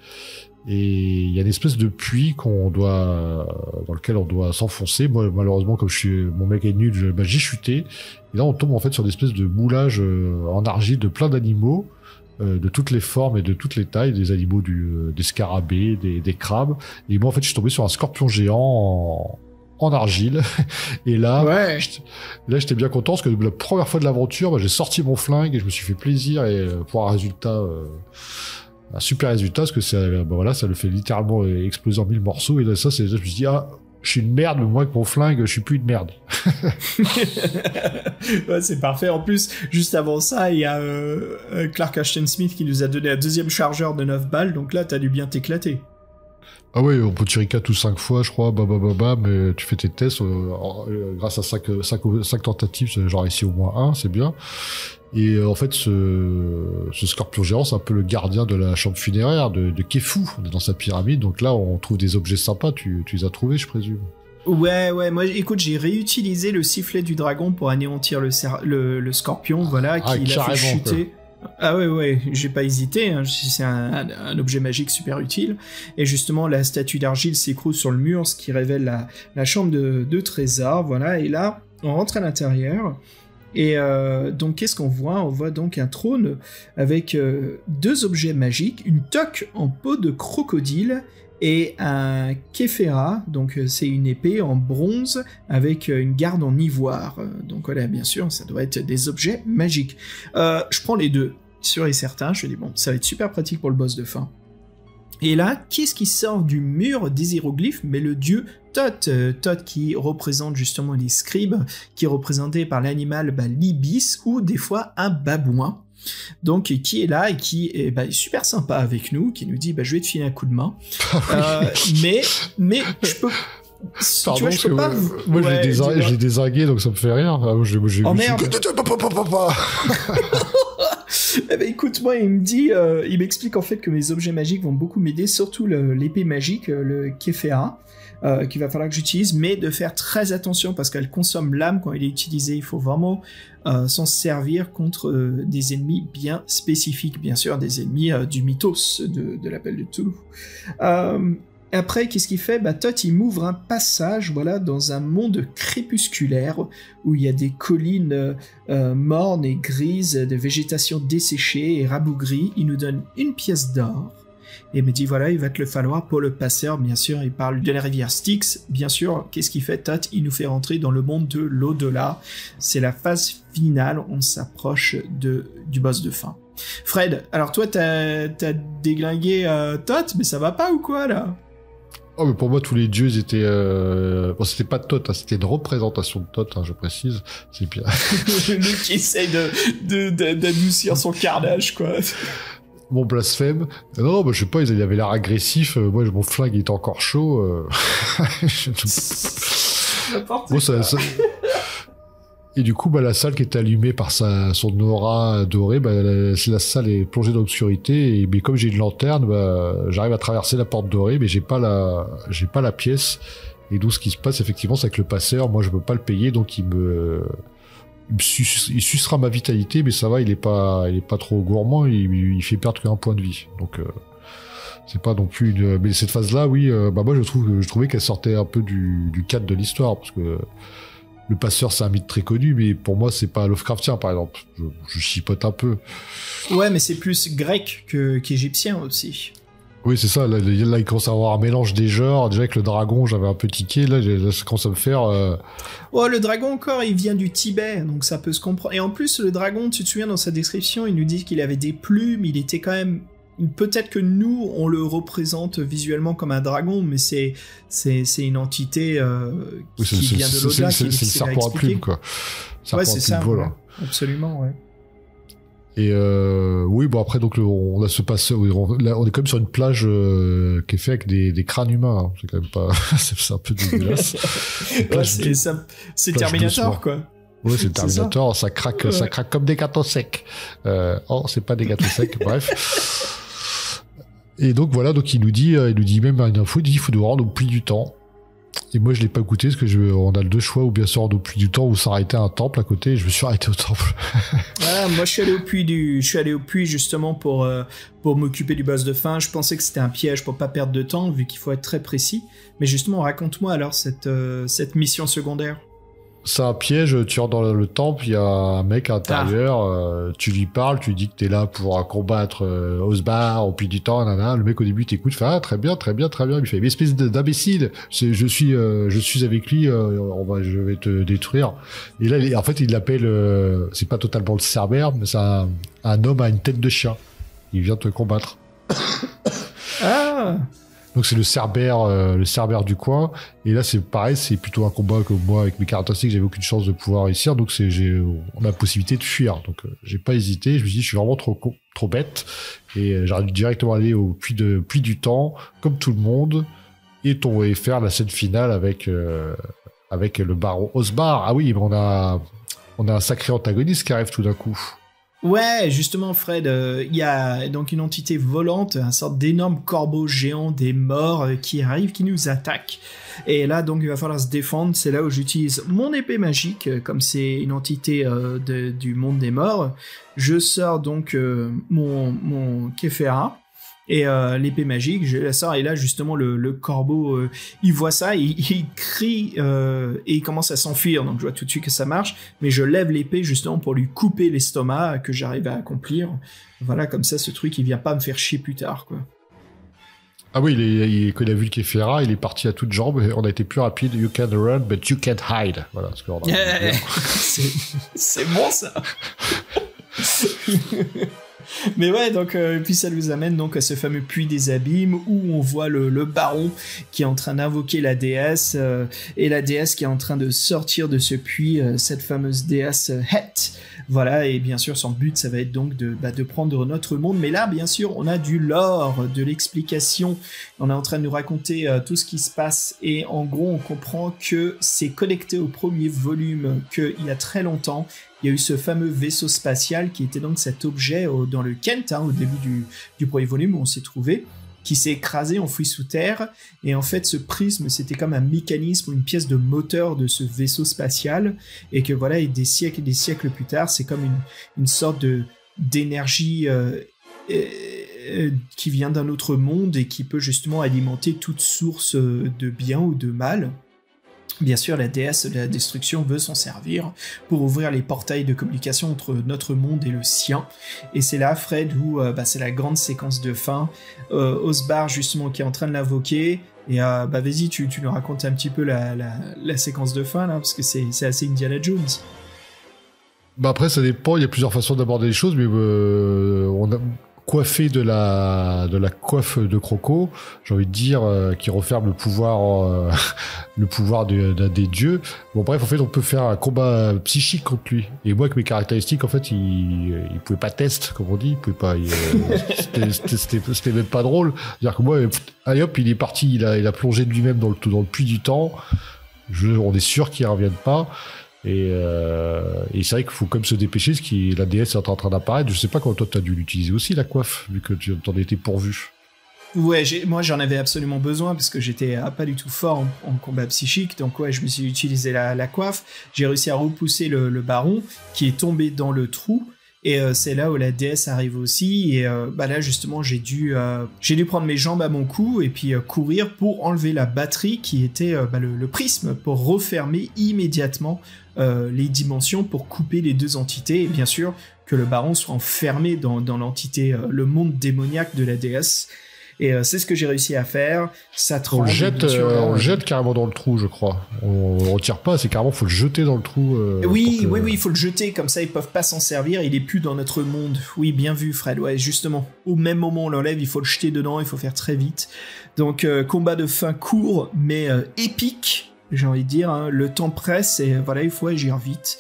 Et il y a une espèce de puits dans lequel on doit s'enfoncer. Moi, malheureusement, comme mon mec est nul, j'ai chuté. Et là, on tombe en fait sur des espèces de moulages en argile de plein d'animaux. de toutes les formes et de toutes les tailles, des animaux des scarabées, des crabes. Et moi, en fait, je suis tombé sur un scorpion géant en argile. Et là, j'étais bien content parce que la première fois de l'aventure, j'ai sorti mon flingue et je me suis fait plaisir et pour un super résultat parce que ça le fait littéralement exploser en 1000 morceaux. Et là, je me suis dit, je suis une merde, mais moi, avec mon flingue, je suis plus une merde. Ouais, c'est parfait. En plus, juste avant ça, il y a Clark Ashton Smith qui nous a donné un deuxième chargeur de 9 balles, donc là, t'as dû bien t'éclater. Ah oui, on peut tirer 4 ou 5 fois, je crois, mais tu fais tes tests, grâce à 5 tentatives, j'en réussi au moins 1, c'est bien. Et en fait, ce scorpion géant, c'est un peu le gardien de la chambre funéraire de Kefu. On est dans sa pyramide, donc là, on trouve des objets sympas. Tu les as trouvés, je présume. Ouais, moi, écoute, j'ai réutilisé le sifflet du dragon pour anéantir le scorpion, voilà, qui l'a fait chuter. Quoi. Ah ouais, j'ai pas hésité, hein. C'est un objet magique super utile. Et justement, la statue d'argile s'écroule sur le mur, ce qui révèle la chambre de trésor, voilà. Et là, on rentre à l'intérieur. Et donc, qu'est-ce qu'on voit ? On voit donc un trône avec 2 objets magiques, une toque en peau de crocodile et un kéfera, donc c'est une épée en bronze avec une garde en ivoire. Donc voilà, bien sûr, ça doit être des objets magiques. Je prends les 2, sûr et certain, je me dis bon, ça va être super pratique pour le boss de fin. Et là, qu'est-ce qui sort du mur des hiéroglyphes ? Mais le dieu Thoth, Thoth qui représente justement les scribes, qui est représenté par l'animal l'ibis ou des fois un babouin. Donc qui est là et qui est super sympa avec nous, qui nous dit je vais te filer un coup de main. Mais je peux. Pardon, tu vois, je peux pas. Moi, je l'ai désingué, donc ça me fait rire. Oh merde. Écoute, moi, il m'explique en fait que mes objets magiques vont beaucoup m'aider, surtout l'épée magique, le Kéfera, qu'il va falloir que j'utilise, mais de faire très attention parce qu'elle consomme l'âme quand elle est utilisée. Il faut vraiment s'en servir contre des ennemis bien spécifiques, bien sûr, des ennemis du mythos de l'appel de Cthulhu. Après, qu'est-ce qu'il fait ? Thoth, il m'ouvre un passage, voilà, dans un monde crépusculaire où il y a des collines mornes et grises, de végétation desséchée et rabougrie. Il nous donne une pièce d'or et me dit voilà, il va te le falloir pour le passeur. Bien sûr, il parle de la rivière Styx. Bien sûr, qu'est-ce qu'il fait, Thoth ? Il nous fait rentrer dans le monde de l'au-delà. C'est la phase finale. On s'approche du boss de fin. Fred, alors toi, t'as déglingué Thoth, mais ça va pas ou quoi là ? Oh, mais pour moi, tous les dieux étaient... Bon, c'était pas Thoth, c'était une représentation de Thoth, je précise. C'est bien. Lui qui essaye d'adoucir son carnage, quoi. Mon blasphème. Non, je sais pas, il avait l'air agressif. Moi, mon flingue était encore chaud. Bon, ça... Et du coup, la salle qui était allumée par son aura dorée, la salle est plongée dans l'obscurité. Mais comme j'ai une lanterne, j'arrive à traverser la porte dorée, mais j'ai pas la pièce. Et donc, ce qui se passe, effectivement, c'est que le passeur, moi, je peux pas le payer, donc il sucera ma vitalité, mais ça va, il est pas trop gourmand, il fait perdre qu'un point de vie. Donc, c'est pas non plus une... Mais cette phase-là, oui, moi, je trouvais qu'elle sortait un peu du cadre de l'histoire, parce que le passeur, c'est un mythe très connu, mais pour moi, c'est pas Lovecraftien, par exemple. Je chipote un peu. Ouais, mais c'est plus grec qu'égyptien aussi. Oui, c'est ça. Là, il commence à avoir un mélange des genres. Déjà, avec le dragon, j'avais un peu tiqué. Là, ça commence à me faire... Oh, le dragon, encore, il vient du Tibet, donc ça peut se comprendre. Et en plus, le dragon, tu te souviens, dans sa description, il nous dit qu'il avait des plumes, il était quand même... Peut-être que nous, on le représente visuellement comme un dragon, mais c'est une entité qui vient de l'au-delà. C'est le serpent à plumes, quoi. Ouais, c'est ça. Ouais. Absolument, ouais. Et oui, bon, après, donc, on a ce passeur, on est quand même sur une plage qui est faite avec des crânes humains. Hein. C'est quand même pas... c'est un peu dégueulasse. C'est Terminator, quoi. Ouais, c'est Terminator, ça craque comme des gâteaux secs. C'est pas des gâteaux secs, bref. Et donc voilà, donc il nous dit même une info, il faut nous rendre au puits du temps. Et moi je l'ai pas goûté parce que on a le deux choix, ou bien se rendre au puits du temps ou s'arrêter à un temple à côté, et je me suis arrêté au temple. Voilà, moi je suis allé au puits justement pour m'occuper du boss de fin. Je pensais que c'était un piège pour pas perdre de temps vu qu'il faut être très précis. Mais justement, raconte-moi alors cette mission secondaire. C'est un piège, tu rentres dans le temple, il y a un mec à l'intérieur, tu lui parles, tu lui dis que t'es là pour combattre Osbar au puits du temps, nanana. Le mec au début t'écoute, fait ah très bien, il fait mais espèce d'imbécile, je suis avec lui, je vais te détruire. Et là en fait il l'appelle, c'est pas totalement le Cerbère, mais c'est un homme à une tête de chien. Il vient te combattre. Ah. Donc c'est le Cerbère du coin. Et là c'est pareil, c'est plutôt un combat que moi avec mes caractéristiques j'avais aucune chance de pouvoir réussir. Donc on a la possibilité de fuir. Donc j'ai pas hésité. Je me suis dit je suis vraiment trop bête et j'aurais dû directement aller au puits du temps comme tout le monde et faire la scène finale avec le baron Osbar. Ah oui, mais on a un sacré antagoniste qui arrive tout d'un coup. Ouais, justement, Fred, il y a donc une entité volante, un sorte d'énorme corbeau géant des morts qui arrive, qui nous attaque. Et là, donc, il va falloir se défendre. C'est là où j'utilise mon épée magique, comme c'est une entité du monde des morts. Je sors donc mon Kéfera. Et l'épée magique, je la sors, et là justement le corbeau, il voit ça, il crie et il commence à s'enfuir, donc je vois tout de suite que ça marche, mais je lève l'épée justement pour lui couper l'estomac, que j'arrive à accomplir. Voilà, comme ça ce truc il vient pas me faire chier plus tard, quoi. Ah oui, quand il a vu le Kéfera, il est parti à toutes jambes, on a été plus rapide, you can run but you can't hide. Voilà, ce qu'on a c'est bon ça. Mais ouais, donc puis ça nous amène donc à ce fameux puits des abîmes où on voit le baron qui est en train d'invoquer la déesse et la déesse qui est en train de sortir de ce puits, cette fameuse déesse Het. Voilà, et bien sûr son but ça va être donc de prendre notre monde, mais là bien sûr on a du lore, de l'explication, on est en train de nous raconter tout ce qui se passe et en gros on comprend que c'est connecté au premier volume, qu'il y a très longtemps il y a eu ce fameux vaisseau spatial qui était donc cet objet dans le Kent, au début du premier volume où on s'est trouvé, qui s'est écrasé, enfoui sous terre, et en fait ce prisme c'était comme un mécanisme ou une pièce de moteur de ce vaisseau spatial, et que voilà, et des siècles plus tard, c'est comme une sorte d'énergie qui vient d'un autre monde et qui peut justement alimenter toute source de bien ou de mal. Bien sûr, la déesse de la destruction veut s'en servir pour ouvrir les portails de communication entre notre monde et le sien. Et c'est là, Fred, où c'est la grande séquence de fin. Osbar, justement, qui est en train de l'invoquer. Et vas-y, tu nous racontes un petit peu la séquence de fin, là, parce que c'est assez Indiana Jones. Bah après, ça dépend. Il y a plusieurs façons d'aborder les choses, mais on a coiffé de la coiffe de Croco, j'ai envie de dire, qui referme le pouvoir des dieux. Bon bref, en fait, on peut faire un combat psychique contre lui. Et moi, avec mes caractéristiques, en fait, il pouvait pas test, comme on dit, il pouvait pas. C'était même pas drôle. C'est-à-dire que moi, allez hop, il est parti, il a plongé de lui-même dans le puits du temps. On est sûr qu'il revienne pas. Et c'est vrai qu'il faut comme se dépêcher, parce que la déesse est en train d'apparaître. Je sais pas quand toi t'as dû l'utiliser aussi, la coiffe, vu que tu t'en étais pourvu. Ouais, moi j'en avais absolument besoin parce que j'étais pas du tout fort en combat psychique, donc ouais, je me suis utilisé la coiffe. J'ai réussi à repousser le baron qui est tombé dans le trou. Et c'est là où la déesse arrive aussi, et là justement j'ai dû prendre mes jambes à mon cou et puis courir pour enlever la batterie qui était le prisme, pour refermer immédiatement les dimensions, pour couper les deux entités, et bien sûr que le baron soit enfermé dans l'entité, le monde démoniaque de la déesse. Et c'est ce que j'ai réussi à faire. Ça tremble. On le jette carrément dans le trou, je crois. On le retire pas, c'est carrément, faut le jeter dans le trou. Oui, il faut le jeter, comme ça ils peuvent pas s'en servir, il est plus dans notre monde. Oui, bien vu, Fred, ouais, justement. Au même moment on l'enlève, il faut le jeter dedans, il faut faire très vite. Donc, combat de fin court, mais épique, j'ai envie de dire, hein. Le temps presse, et voilà, il faut agir vite.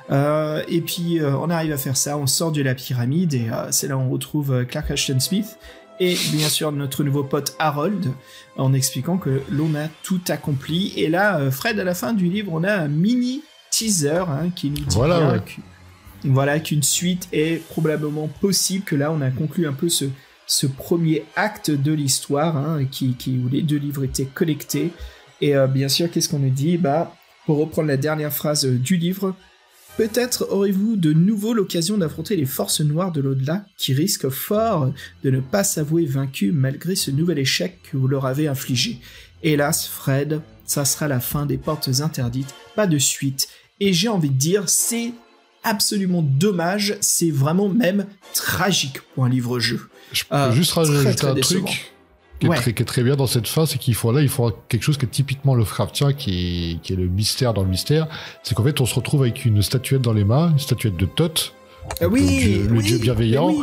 Et puis, on arrive à faire ça, on sort de la pyramide, et c'est là où on retrouve Clark Ashton Smith, et bien sûr notre nouveau pote Harold, en expliquant que l'on a tout accompli. Et là, Fred, à la fin du livre, on a un mini teaser qui nous dit qu'une suite est probablement possible, que là on a conclu un peu ce premier acte de l'histoire, où les deux livres étaient connectés. Et bien sûr, qu'est-ce qu'on nous dit ? Pour reprendre la dernière phrase du livre, peut-être aurez-vous de nouveau l'occasion d'affronter les forces noires de l'au-delà qui risquent fort de ne pas s'avouer vaincus malgré ce nouvel échec que vous leur avez infligé. Hélas, Fred, ça sera la fin des portes interdites, pas de suite, Et j'ai envie de dire, c'est absolument dommage, c'est vraiment même tragique pour un livre-jeu. Je peux juste rajouter un décevant. truc qui est très bien dans cette fin, c'est qu'il faut quelque chose qui est typiquement Lovecraftien, qui est le mystère dans le mystère. C'est qu'en fait, on se retrouve avec une statuette dans les mains, une statuette de Thoth, le dieu bienveillant,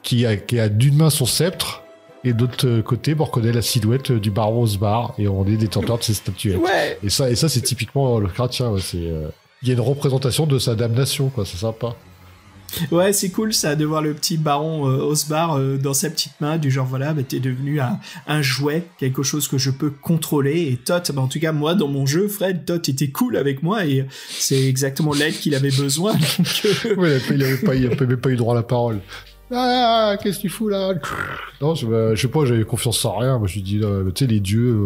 qui a d'une main son sceptre, et de l'autre côté, on reconnaît la silhouette du baron Osbar, et on est détenteur de ces statuettes. Ouais. Et ça, c'est typiquement Lovecraftien. Il y a une représentation de sa damnation, quoi. C'est sympa. Ouais, c'est cool ça de voir le petit baron Osbar dans sa petite main, du genre voilà, t'es devenu un jouet, quelque chose que je peux contrôler. Et Thoth, en tout cas moi dans mon jeu, Fred, Thoth était cool avec moi et c'est exactement l'aide qu'il avait besoin. Donc, ouais, il avait même pas eu droit à la parole. Ah, qu'est-ce que tu fous là? Non, je sais pas, j'avais confiance en rien. Moi je lui dis, tu sais, les dieux.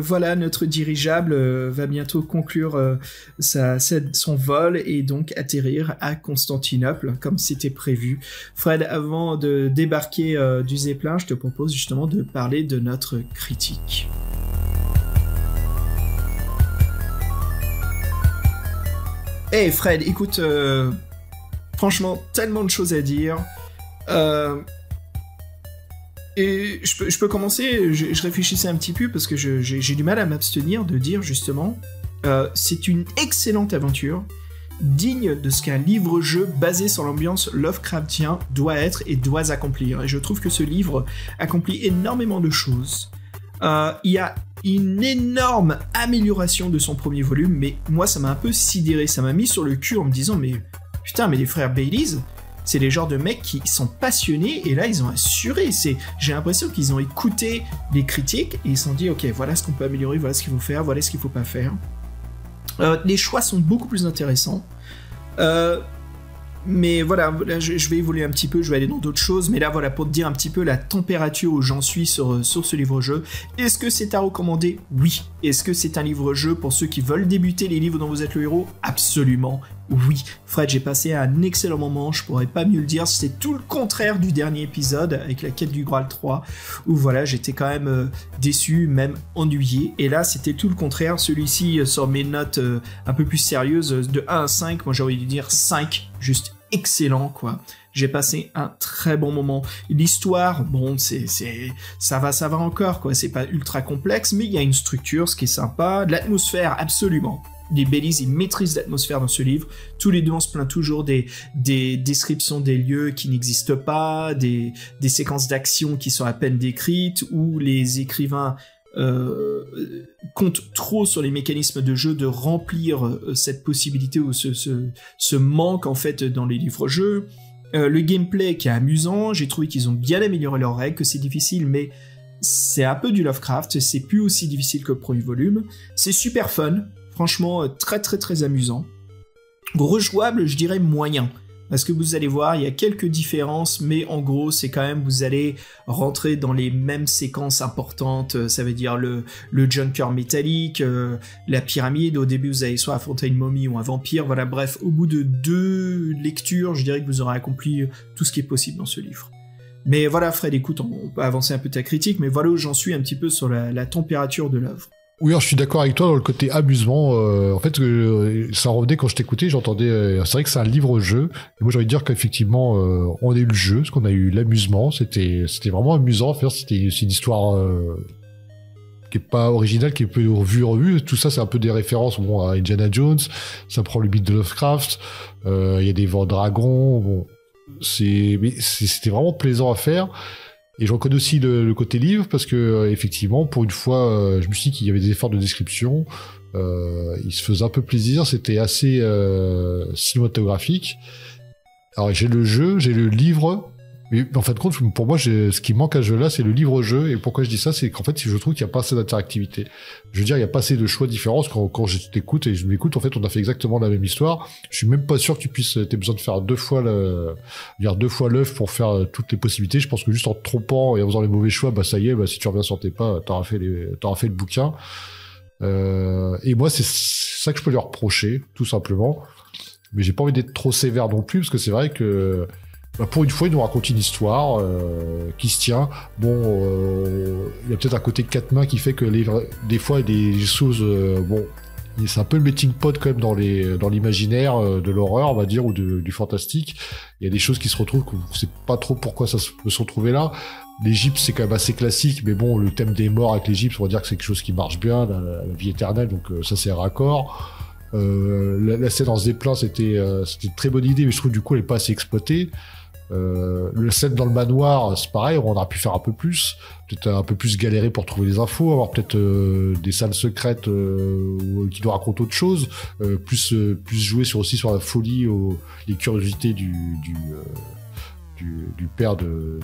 Voilà, notre dirigeable va bientôt conclure son vol et donc atterrir à Constantinople, comme c'était prévu. Fred, avant de débarquer du Zeppelin, je te propose justement de parler de notre critique. Hey Fred, écoute, franchement, tellement de choses à dire. Et je peux commencer, je réfléchissais un petit peu parce que j'ai du mal à m'abstenir de dire justement, c'est une excellente aventure, digne de ce qu'un livre-jeu basé sur l'ambiance Lovecraftien doit être et doit accomplir. Et je trouve que ce livre accomplit énormément de choses. Il y a une énorme amélioration de son premier volume, mais moi ça m'a un peu sidéré, ça m'a mis sur le cul en me disant mais putain, mais les frères Baileys, c'est les genres de mecs qui sont passionnés et là ils ont assuré. J'ai l'impression qu'ils ont écouté les critiques et ils se sont dit ok, voilà ce qu'on peut améliorer, voilà ce qu'il faut faire, voilà ce qu'il faut pas faire. Les choix sont beaucoup plus intéressants. Mais voilà, là, je vais évoluer un petit peu, je vais aller dans d'autres choses, mais là voilà, pour te dire un petit peu la température où j'en suis sur ce livre-jeu. Est-ce que c'est à recommander? Oui. Est-ce que c'est un livre-jeu pour ceux qui veulent débuter les livres dont vous êtes le héros? Absolument. Oui, Fred, j'ai passé un excellent moment, je pourrais pas mieux le dire, c'est tout le contraire du dernier épisode avec la quête du Graal 3, où voilà, j'étais quand même déçu, même ennuyé, et là c'était tout le contraire, celui-ci sur mes notes un peu plus sérieuses, de 1 à 5, moi j'aurais dû dire 5, juste excellent quoi. J'ai passé un très bon moment. L'histoire, bon, ça va encore quoi, c'est pas ultra complexe, mais il y a une structure, ce qui est sympa, l'atmosphère absolument. Les Baileys, ils maîtrisent l'atmosphère dans ce livre. Tous les deux, on se plaint toujours des descriptions des lieux qui n'existent pas, des séquences d'action qui sont à peine décrites, où les écrivains comptent trop sur les mécanismes de jeu de remplir cette possibilité ou ce manque en fait dans les livres-jeux. Le gameplay qui est amusant, j'ai trouvé qu'ils ont bien amélioré leurs règles, que c'est difficile, mais c'est un peu du Lovecraft, c'est plus aussi difficile que le premier volume. C'est super fun. Franchement, très très très amusant. Rejouable, je dirais moyen. Parce que vous allez voir, il y a quelques différences, mais en gros, c'est quand même, vous allez rentrer dans les mêmes séquences importantes. Ça veut dire le junker métallique, la pyramide. Au début, vous allez soit affronter une momie ou un vampire. Voilà, bref, au bout de 2 lectures, je dirais que vous aurez accompli tout ce qui est possible dans ce livre. Mais voilà, Fred, écoute, on peut avancer un peu ta critique, mais voilà où j'en suis un petit peu sur la température de l'œuvre. Oui, alors je suis d'accord avec toi dans le côté amusement. En fait, ça revenait quand je t'écoutais, j'entendais. C'est vrai que c'est un livre-jeu. Et moi, j'ai envie de dire qu'effectivement, on a eu le jeu, parce qu'on a eu l'amusement. C'était vraiment amusant à faire. C'est une histoire qui est pas originale, qui est un peu revue. Tout ça, c'est un peu des références bon, à Indiana Jones. Ça prend le mythe de Lovecraft. Il y a des vents dragons. Bon, c'était vraiment plaisant à faire. Et je reconnais aussi le côté livre parce que effectivement, pour une fois, je me suis dit qu'il y avait des efforts de description. Il se faisait un peu plaisir, c'était assez cinématographique. Alors j'ai le jeu, j'ai le livre, mais en fin de compte, pour moi, ce qui manque à ce jeu-là, c'est le livre-jeu. Et pourquoi je dis ça, c'est qu'en fait, je trouve qu'il n'y a pas assez d'interactivité. Je veux dire, il n'y a pas assez de choix différents. Quand je t'écoute et je m'écoute, en fait, on a fait exactement la même histoire. Je suis même pas sûr que t'aies besoin de faire 2 fois l'œuf pour faire toutes les possibilités. Je pense que juste en te trompant et en faisant les mauvais choix, bah ça y est, bah si tu reviens sur tes pas, t'auras fait le bouquin. Et moi, c'est ça que je peux lui reprocher, tout simplement. Mais j'ai pas envie d'être trop sévère non plus, parce que c'est vrai que pour une fois, il nous raconte une histoire qui se tient. Bon, il y a peut-être un côté 4 mains qui fait que des fois, il y a des choses... bon, c'est un peu le melting pot quand même dans l'imaginaire de l'horreur, on va dire, ou du fantastique. Il y a des choses qui se retrouvent, qu'on ne sait pas trop pourquoi ça se retrouver là. L'Égypte, c'est quand même assez classique, mais bon, le thème des morts avec l'Égypte, on va dire que c'est quelque chose qui marche bien, la vie éternelle, donc ça c'est raccord. La scène en Zeppelin, c'était une très bonne idée, mais je trouve du coup elle est pas assez exploitée. Le scène dans le manoir, c'est pareil, on aurait pu faire un peu plus, peut-être un peu plus galérer pour trouver les infos, avoir peut-être des salles secrètes qui nous racontent autre chose, plus jouer sur la folie, les curiosités du père de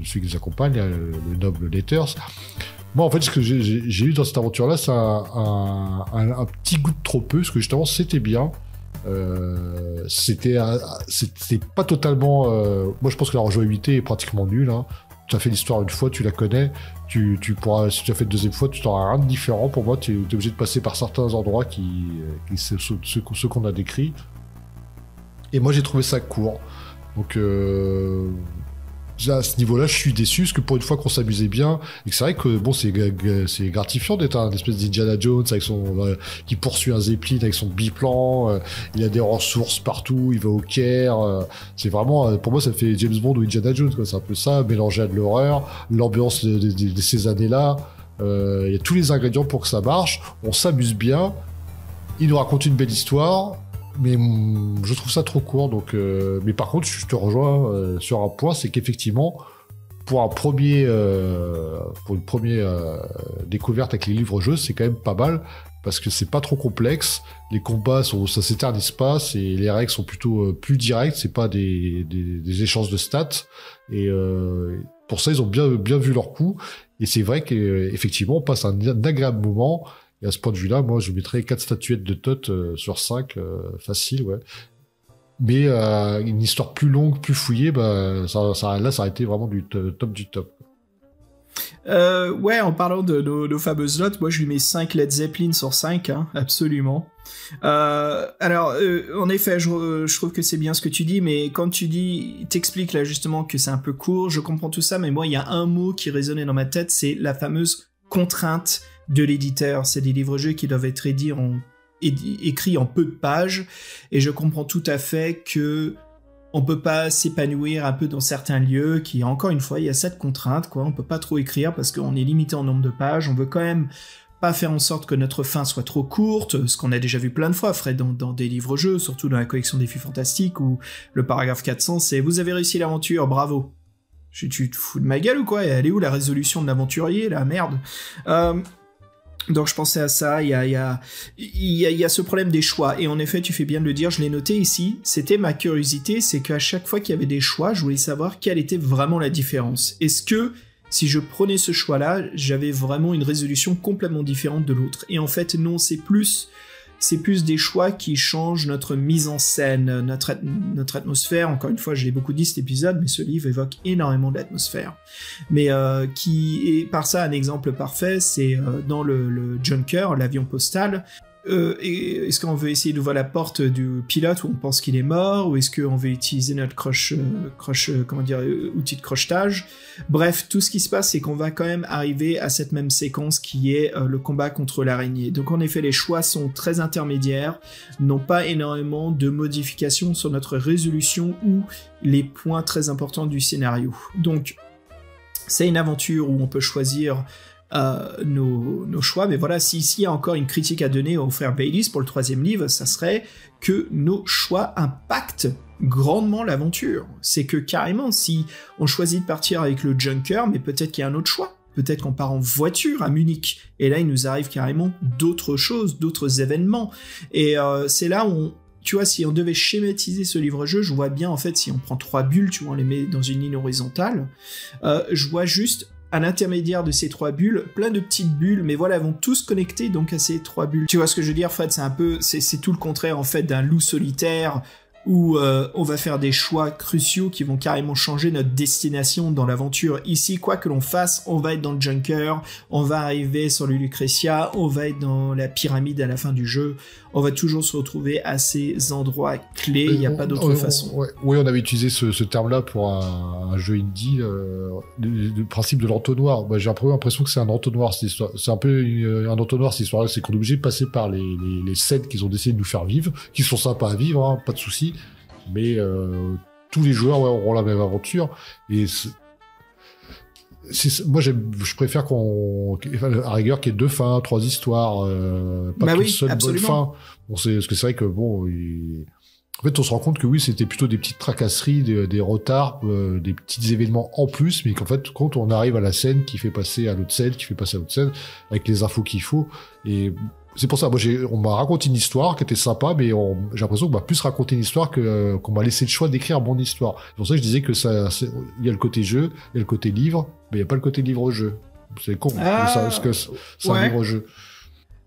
celui qui les accompagne, le noble Letters. Moi, en fait, ce que j'ai eu dans cette aventure-là, c'est un petit goût de trop peu, parce que justement, c'était bien. C'était pas totalement. Moi, je pense que la rejouabilité est pratiquement nulle. Hein. Tu as fait l'histoire une fois, tu la connais. Tu pourras, si tu as fait une deuxième fois, tu n'auras rien de différent. Pour moi, tu es obligé de passer par certains endroits ceux qu'on a décrits. Et moi, j'ai trouvé ça court. Donc, à ce niveau-là, je suis déçu, parce que pour une fois qu'on s'amusait bien, et que c'est vrai que bon, c'est gratifiant d'être un espèce d'Indiana Jones avec qui poursuit un Zeppelin avec son biplan, il a des ressources partout, il va au Caire, c'est vraiment, pour moi, ça fait James Bond ou Indiana Jones, quoi. C'est un peu ça, mélangé à de l'horreur, l'ambiance de ces années-là, il y a tous les ingrédients pour que ça marche, on s'amuse bien, il nous raconte une belle histoire, mais je trouve ça trop court, donc mais par contre je te rejoins sur un point, c'est qu'effectivement pour une première découverte avec les livres-jeux, c'est quand même pas mal, parce que c'est pas trop complexe, les combats ça s'éternise pas, et les règles sont plutôt plus directes, c'est pas des échanges de stats, et pour ça ils ont bien vu leur coup, et c'est vrai qu'effectivement on passe un agréable moment. Et à ce point de vue-là, moi, je mettrais 4 statuettes de Toth sur 5, facile, ouais. Mais une histoire plus longue, plus fouillée, bah, ça a été vraiment du top du top. Ouais, en parlant de nos fameuses notes, moi je lui mets 5 Led Zeppelin sur 5, hein, absolument. Alors, en effet, je trouve que c'est bien ce que tu dis, mais quand t'expliques là justement que c'est un peu court, je comprends tout ça, mais moi il y a un mot qui résonnait dans ma tête, c'est la fameuse contrainte de l'éditeur. C'est des livres-jeux qui doivent être écrits en peu de pages, et je comprends tout à fait que on peut pas s'épanouir un peu dans certains lieux, qui, encore une fois, il y a cette contrainte, quoi. On peut pas trop écrire parce qu'on est limité en nombre de pages, on veut quand même pas faire en sorte que notre fin soit trop courte, ce qu'on a déjà vu plein de fois, Fred, dans des livres-jeux, surtout dans la collection Défis Fantastiques, où le paragraphe 400, c'est « Vous avez réussi l'aventure, bravo !» Tu te fous de ma gueule ou quoi? Elle est où la résolution de l'aventurier, là? Merde. Donc je pensais à ça, il y a ce problème des choix, et en effet tu fais bien de le dire, je l'ai noté ici, c'était ma curiosité, c'est qu'à chaque fois qu'il y avait des choix, je voulais savoir quelle était vraiment la différence. Est-ce que si je prenais ce choix-là, j'avais vraiment une résolution complètement différente de l'autre? Et en fait non, c'est plus des choix qui changent notre mise en scène, notre atmosphère. Encore une fois, je l'ai beaucoup dit cet épisode, mais ce livre évoque énormément de l'atmosphère. Mais qui est par ça un exemple parfait, c'est dans le Junker, l'avion postal. Est-ce qu'on veut essayer d'ouvrir la porte du pilote où on pense qu'il est mort, ou est-ce qu'on veut utiliser notre outil de crochetage? Bref, tout ce qui se passe, c'est qu'on va quand même arriver à cette même séquence qui est le combat contre l'araignée. Donc en effet, les choix sont très intermédiaires, n'ont pas énormément de modifications sur notre résolution ou les points très importants du scénario. Donc, c'est une aventure où on peut choisir nos choix, mais voilà, s'il y a encore une critique à donner aux frères Bayliss pour le 3e livre, ça serait que nos choix impactent grandement l'aventure. C'est que carrément, si on choisit de partir avec le Junker, mais peut-être qu'il y a un autre choix, peut-être qu'on part en voiture à Munich, et là il nous arrive carrément d'autres choses, d'autres événements, et c'est là où tu vois, si on devait schématiser ce livre-jeu, je vois bien, en fait, si on prend 3 bulles, tu vois, on les met dans une ligne horizontale, je vois juste à l'intermédiaire de ces 3 bulles, plein de petites bulles, mais voilà, elles vont tous connecter donc à ces 3 bulles. Tu vois ce que je veux dire, Fred? C'est tout le contraire en fait d'un loup solitaire où on va faire des choix cruciaux qui vont carrément changer notre destination dans l'aventure. Ici, quoi que l'on fasse, on va être dans le Junker, on va arriver sur le Lucretia, on va être dans la pyramide à la fin du jeu, on va toujours se retrouver à ces endroits clés, il n'y a pas d'autre façon. Oui, on avait utilisé ce terme-là pour un jeu indie, le principe de l'entonnoir. Bah, j'ai un peu l'impression que c'est un entonnoir, cette histoire. C'est un peu un entonnoir, cette histoire-là, c'est qu'on est obligé de passer par les scènes qu'ils ont décidé de nous faire vivre, qui sont sympas à vivre, hein, pas de souci. Mais tous les joueurs auront la même aventure. Et moi, je préfère à rigueur qu'il y ait 2 fins, 3 histoires, pas qu'une seule bonne fin. Bon, parce que c'est vrai que bon, en fait, on se rend compte que oui, c'était plutôt des petites tracasseries, des retards, des petits événements en plus, mais qu'en fait, quand on arrive à la scène qui fait passer à l'autre scène, avec les infos qu'il faut, et c'est pour ça, moi, on m'a raconté une histoire qui était sympa, mais j'ai l'impression qu'on m'a plus raconté une histoire qu'on m'a laissé le choix d'écrire mon histoire. C'est pour ça que je disais que il y a le côté jeu, il y a le côté livre, mais il n'y a pas le côté livre-jeu. C'est con, parce que c'est un livre-jeu.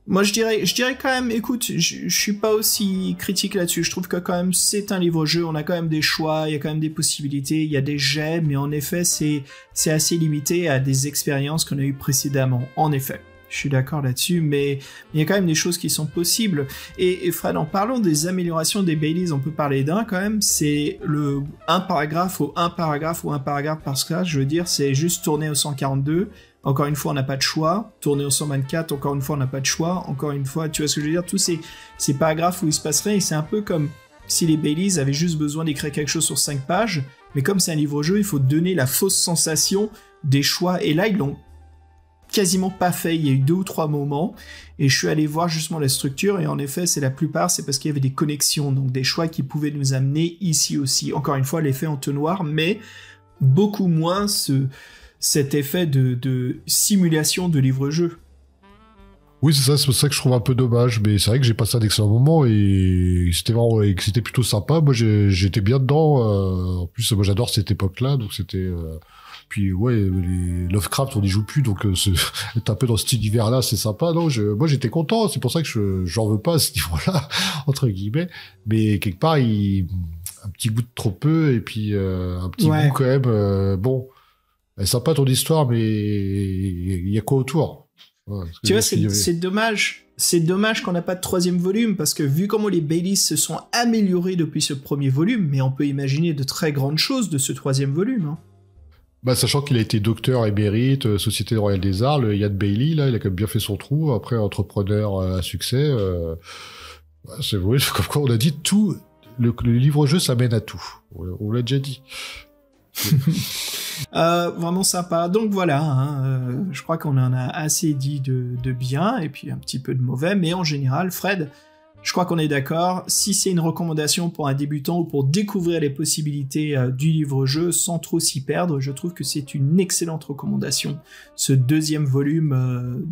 Moi, je dirais quand même, écoute, je suis pas aussi critique là-dessus. Je trouve que quand même, c'est un livre-jeu. On a quand même des choix, il y a quand même des possibilités, il y a des jets, mais en effet, c'est assez limité à des expériences qu'on a eues précédemment. En effet. Je suis d'accord là-dessus, mais il y a quand même des choses qui sont possibles. Et Fred, en parlant des améliorations des Baileys, on peut parler d'un quand même, c'est le un paragraphe par scratch, je veux dire, c'est juste tourner au 142. Encore une fois, on n'a pas de choix. Tourner au 124, encore une fois, on n'a pas de choix. Encore une fois, tu vois ce que je veux dire? Tous ces paragraphes où il se passe rien, et c'est un peu comme si les Baileys avaient juste besoin d'écrire quelque chose sur 5 pages, mais comme c'est un livre-jeu, il faut donner la fausse sensation des choix. Et là, ils l'ont quasiment pas fait. Il y a eu 2 ou 3 moments, et je suis allé voir justement la structure, et en effet, c'est parce qu'il y avait des connexions, donc des choix qui pouvaient nous amener ici aussi. Encore une fois, l'effet entonnoir, mais beaucoup moins cet effet de simulation de livre-jeu. Oui, c'est ça que je trouve un peu dommage, mais c'est vrai que j'ai passé un excellent moment et c'était plutôt sympa. Moi, j'étais bien dedans. En plus, moi, j'adore cette époque-là, donc c'était. Puis ouais, les Lovecraft, on n'y joue plus, donc être un peu dans cet univers-là, c'est sympa. Non, moi, j'étais content. C'est pour ça que j'en veux pas à ce niveau-là, entre guillemets. Mais quelque part, un petit goût de trop peu, et puis un petit goût quand même. Bon. C'est sympa ton histoire, mais il y a quoi autour? Tu vois, c'est dommage. C'est dommage qu'on n'a pas de 3e volume, parce que vu comment les Baileys se sont améliorés depuis ce premier volume, mais on peut imaginer de très grandes choses de ce 3e volume. Hein. Bah, sachant qu'il a été docteur émérite, Société royale des arts, le Yann Bailey, là, il a quand même bien fait son trou. Après, entrepreneur à succès. C'est vrai, comme quoi on a dit tout. Le livre-jeu, ça mène à tout. On l'a déjà dit. Vraiment sympa. Donc voilà, hein, je crois qu'on en a assez dit de bien, et puis un petit peu de mauvais, mais en général, Fred, je crois qu'on est d'accord. Si c'est une recommandation pour un débutant ou pour découvrir les possibilités du livre-jeu sans trop s'y perdre, je trouve que c'est une excellente recommandation, ce 2e volume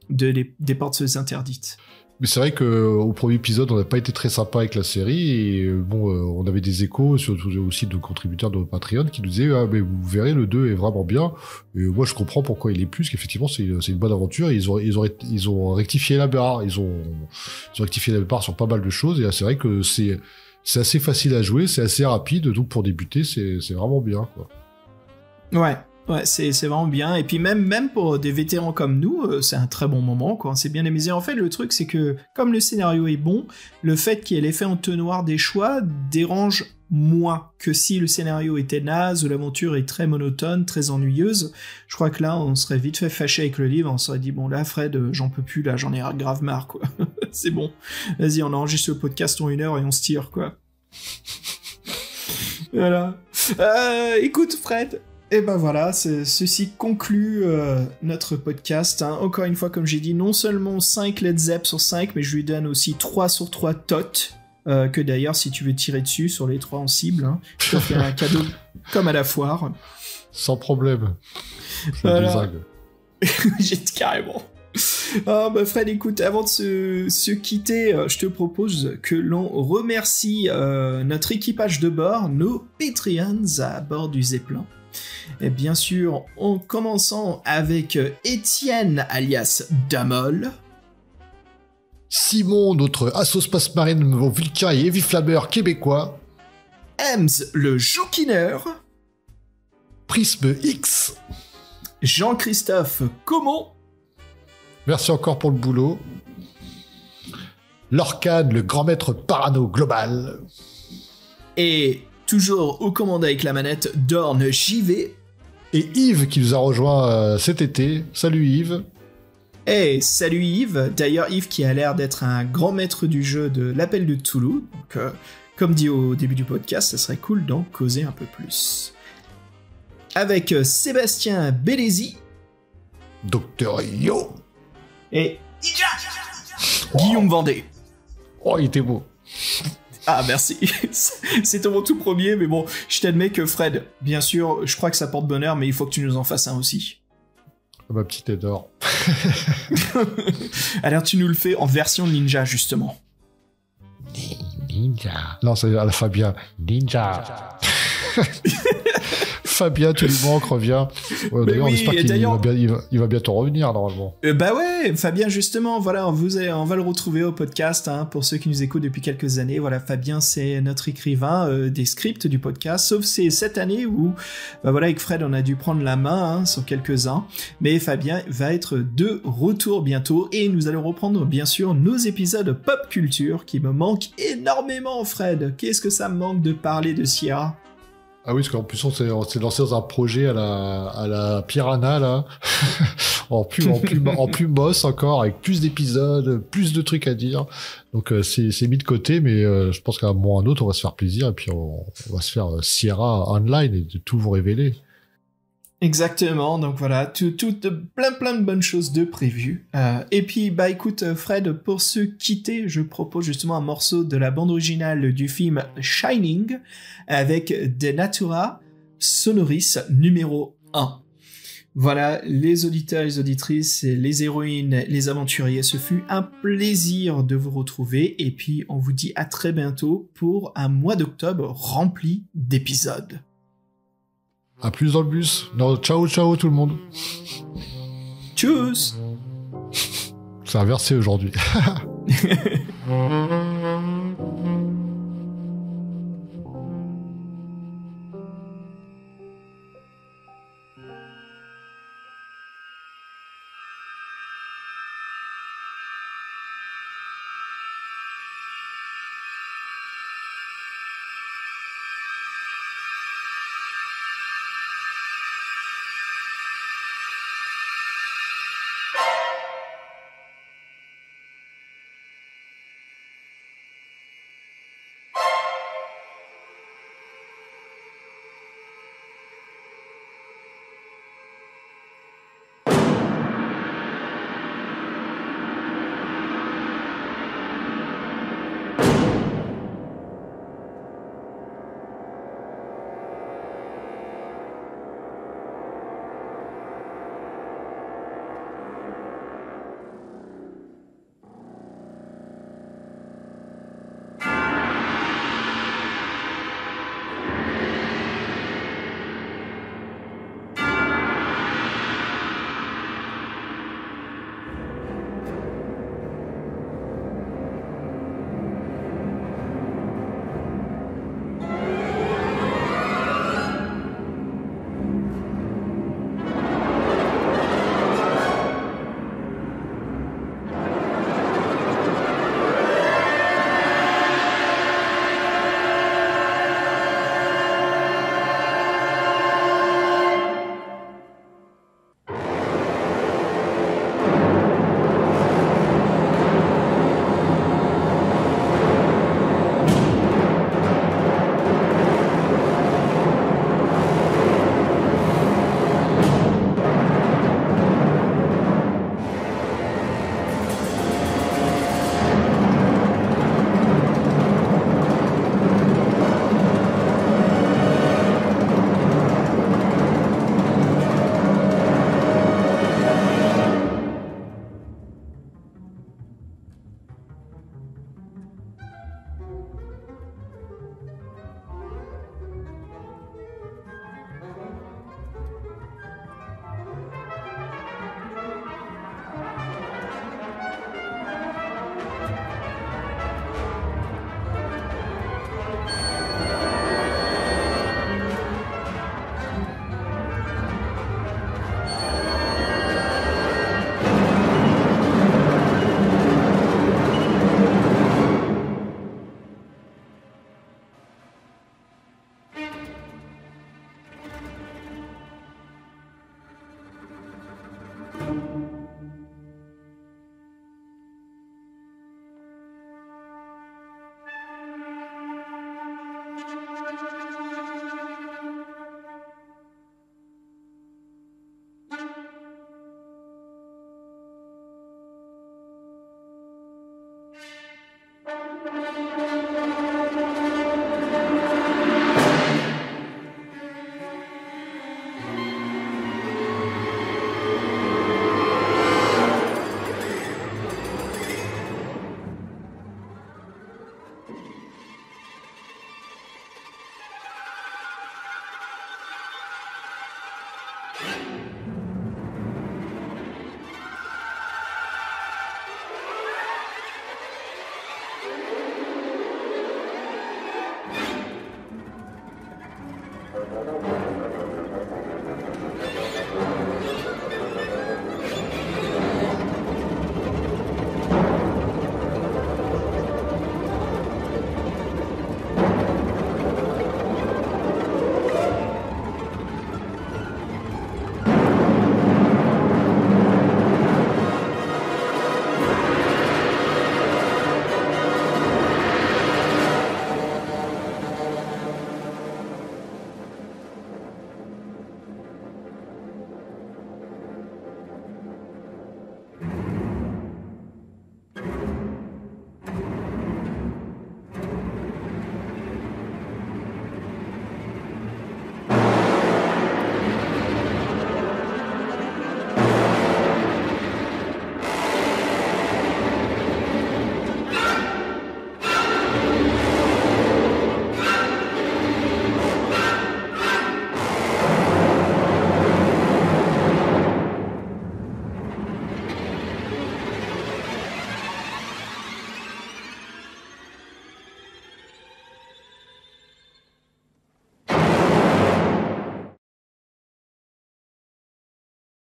des Portes interdites. Mais c'est vrai qu'au premier épisode, on n'a pas été très sympa avec la série, et bon, on avait des échos, surtout aussi de contributeurs de Patreon, qui nous disaient, mais vous verrez, le 2 est vraiment bien, et moi je comprends pourquoi il est plus, qu'effectivement c'est une bonne aventure, et ils ont rectifié la barre, ils ont rectifié la barre sur pas mal de choses, et c'est vrai que c'est assez facile à jouer, c'est assez rapide, donc pour débuter, c'est vraiment bien, quoi. Ouais, c'est vraiment bien. Et puis même pour des vétérans comme nous, c'est un très bon moment, quoi. C'est bien amusé. En fait, le truc, c'est que comme le scénario est bon, le fait qu'il y ait l'effet entonnoir des choix dérange moins que si le scénario était naze ou l'aventure est très monotone, très ennuyeuse. Je crois que là, on serait vite fait fâché avec le livre. On serait dit, bon là, Fred, j'en peux plus, là, j'en ai grave marre, quoi. C'est bon. Vas-y, on enregistre le podcast en 1 heure et on se tire, quoi. Voilà. Écoute, Fred... Et ben voilà, ceci conclut notre podcast. Hein. Encore une fois, comme j'ai dit, non seulement 5 Led Zepp sur 5, mais je lui donne aussi 3 sur 3 Tot, que d'ailleurs, si tu veux tirer dessus sur les 3 en cible, hein, je te fais un cadeau comme à la foire. Sans problème. Voilà. J'ai carrément. Ah bah Fred, écoute, avant de se quitter, je te propose que l'on remercie notre équipage de bord, nos Patreons à bord du Zeppelin. Et bien sûr, en commençant avec Étienne alias Damol. Simon, notre assaut space marine vulcain et heavy flammer québécois. Ems, le joukineur. Prisme X. Jean-Christophe Comon. Merci encore pour le boulot. Lorcan, le grand maître parano global. Et toujours aux commandes avec la manette, Dorn JV. Et Yves qui nous a rejoint cet été. Salut Yves. Hey, salut Yves. D'ailleurs, Yves qui a l'air d'être un grand maître du jeu de l'Appel de Cthulhu. Donc, comme dit au début du podcast, ça serait cool d'en causer un peu plus. Avec Sébastien Bélézy. Docteur Yo. Et Guillaume Vendée. Oh, il était beau. Ah, merci. C'était mon tout premier, mais bon, je t'admets que Fred, bien sûr, je crois que ça porte bonheur, mais il faut que tu nous en fasses un aussi. Ma petite Edor. Alors, tu nous le fais en version ninja, justement. Ninja. Non, c'est à Fabien. Ninja. Fabien, tu lui manques, reviens. D'ailleurs, oui, on espère qu'il va bientôt revenir, normalement. Bah ouais, Fabien, justement, voilà, on va le retrouver au podcast, hein, pour ceux qui nous écoutent depuis quelques années. Voilà, Fabien, c'est notre écrivain des scripts du podcast, sauf c'est cette année où, bah voilà, avec Fred, on a dû prendre la main, hein, sur quelques-uns. Mais Fabien va être de retour bientôt, et nous allons reprendre, bien sûr, nos épisodes pop culture qui me manquent énormément, Fred. Qu'est-ce que ça me manque de parler de Sierra? Ah oui, parce qu'en plus, on s'est lancé dans un projet à la Piranha, là. en plus boss encore, avec plus d'épisodes, plus de trucs à dire. Donc, c'est mis de côté, mais je pense qu'à un moment ou à un autre, on va se faire plaisir, et puis on va se faire Sierra online et de tout vous révéler. Exactement, donc voilà, plein de bonnes choses de prévues. Et puis, bah écoute, Fred, pour se quitter, je propose justement un morceau de la bande originale du film Shining, avec De Natura Sonoris numéro 1. Voilà, les auditeurs, les auditrices, les héroïnes, les aventuriers, ce fut un plaisir de vous retrouver, et puis on vous dit à très bientôt pour un mois d'octobre rempli d'épisodes. À plus dans le bus. Non, ciao tout le monde. Tchuss. C'est inversé aujourd'hui.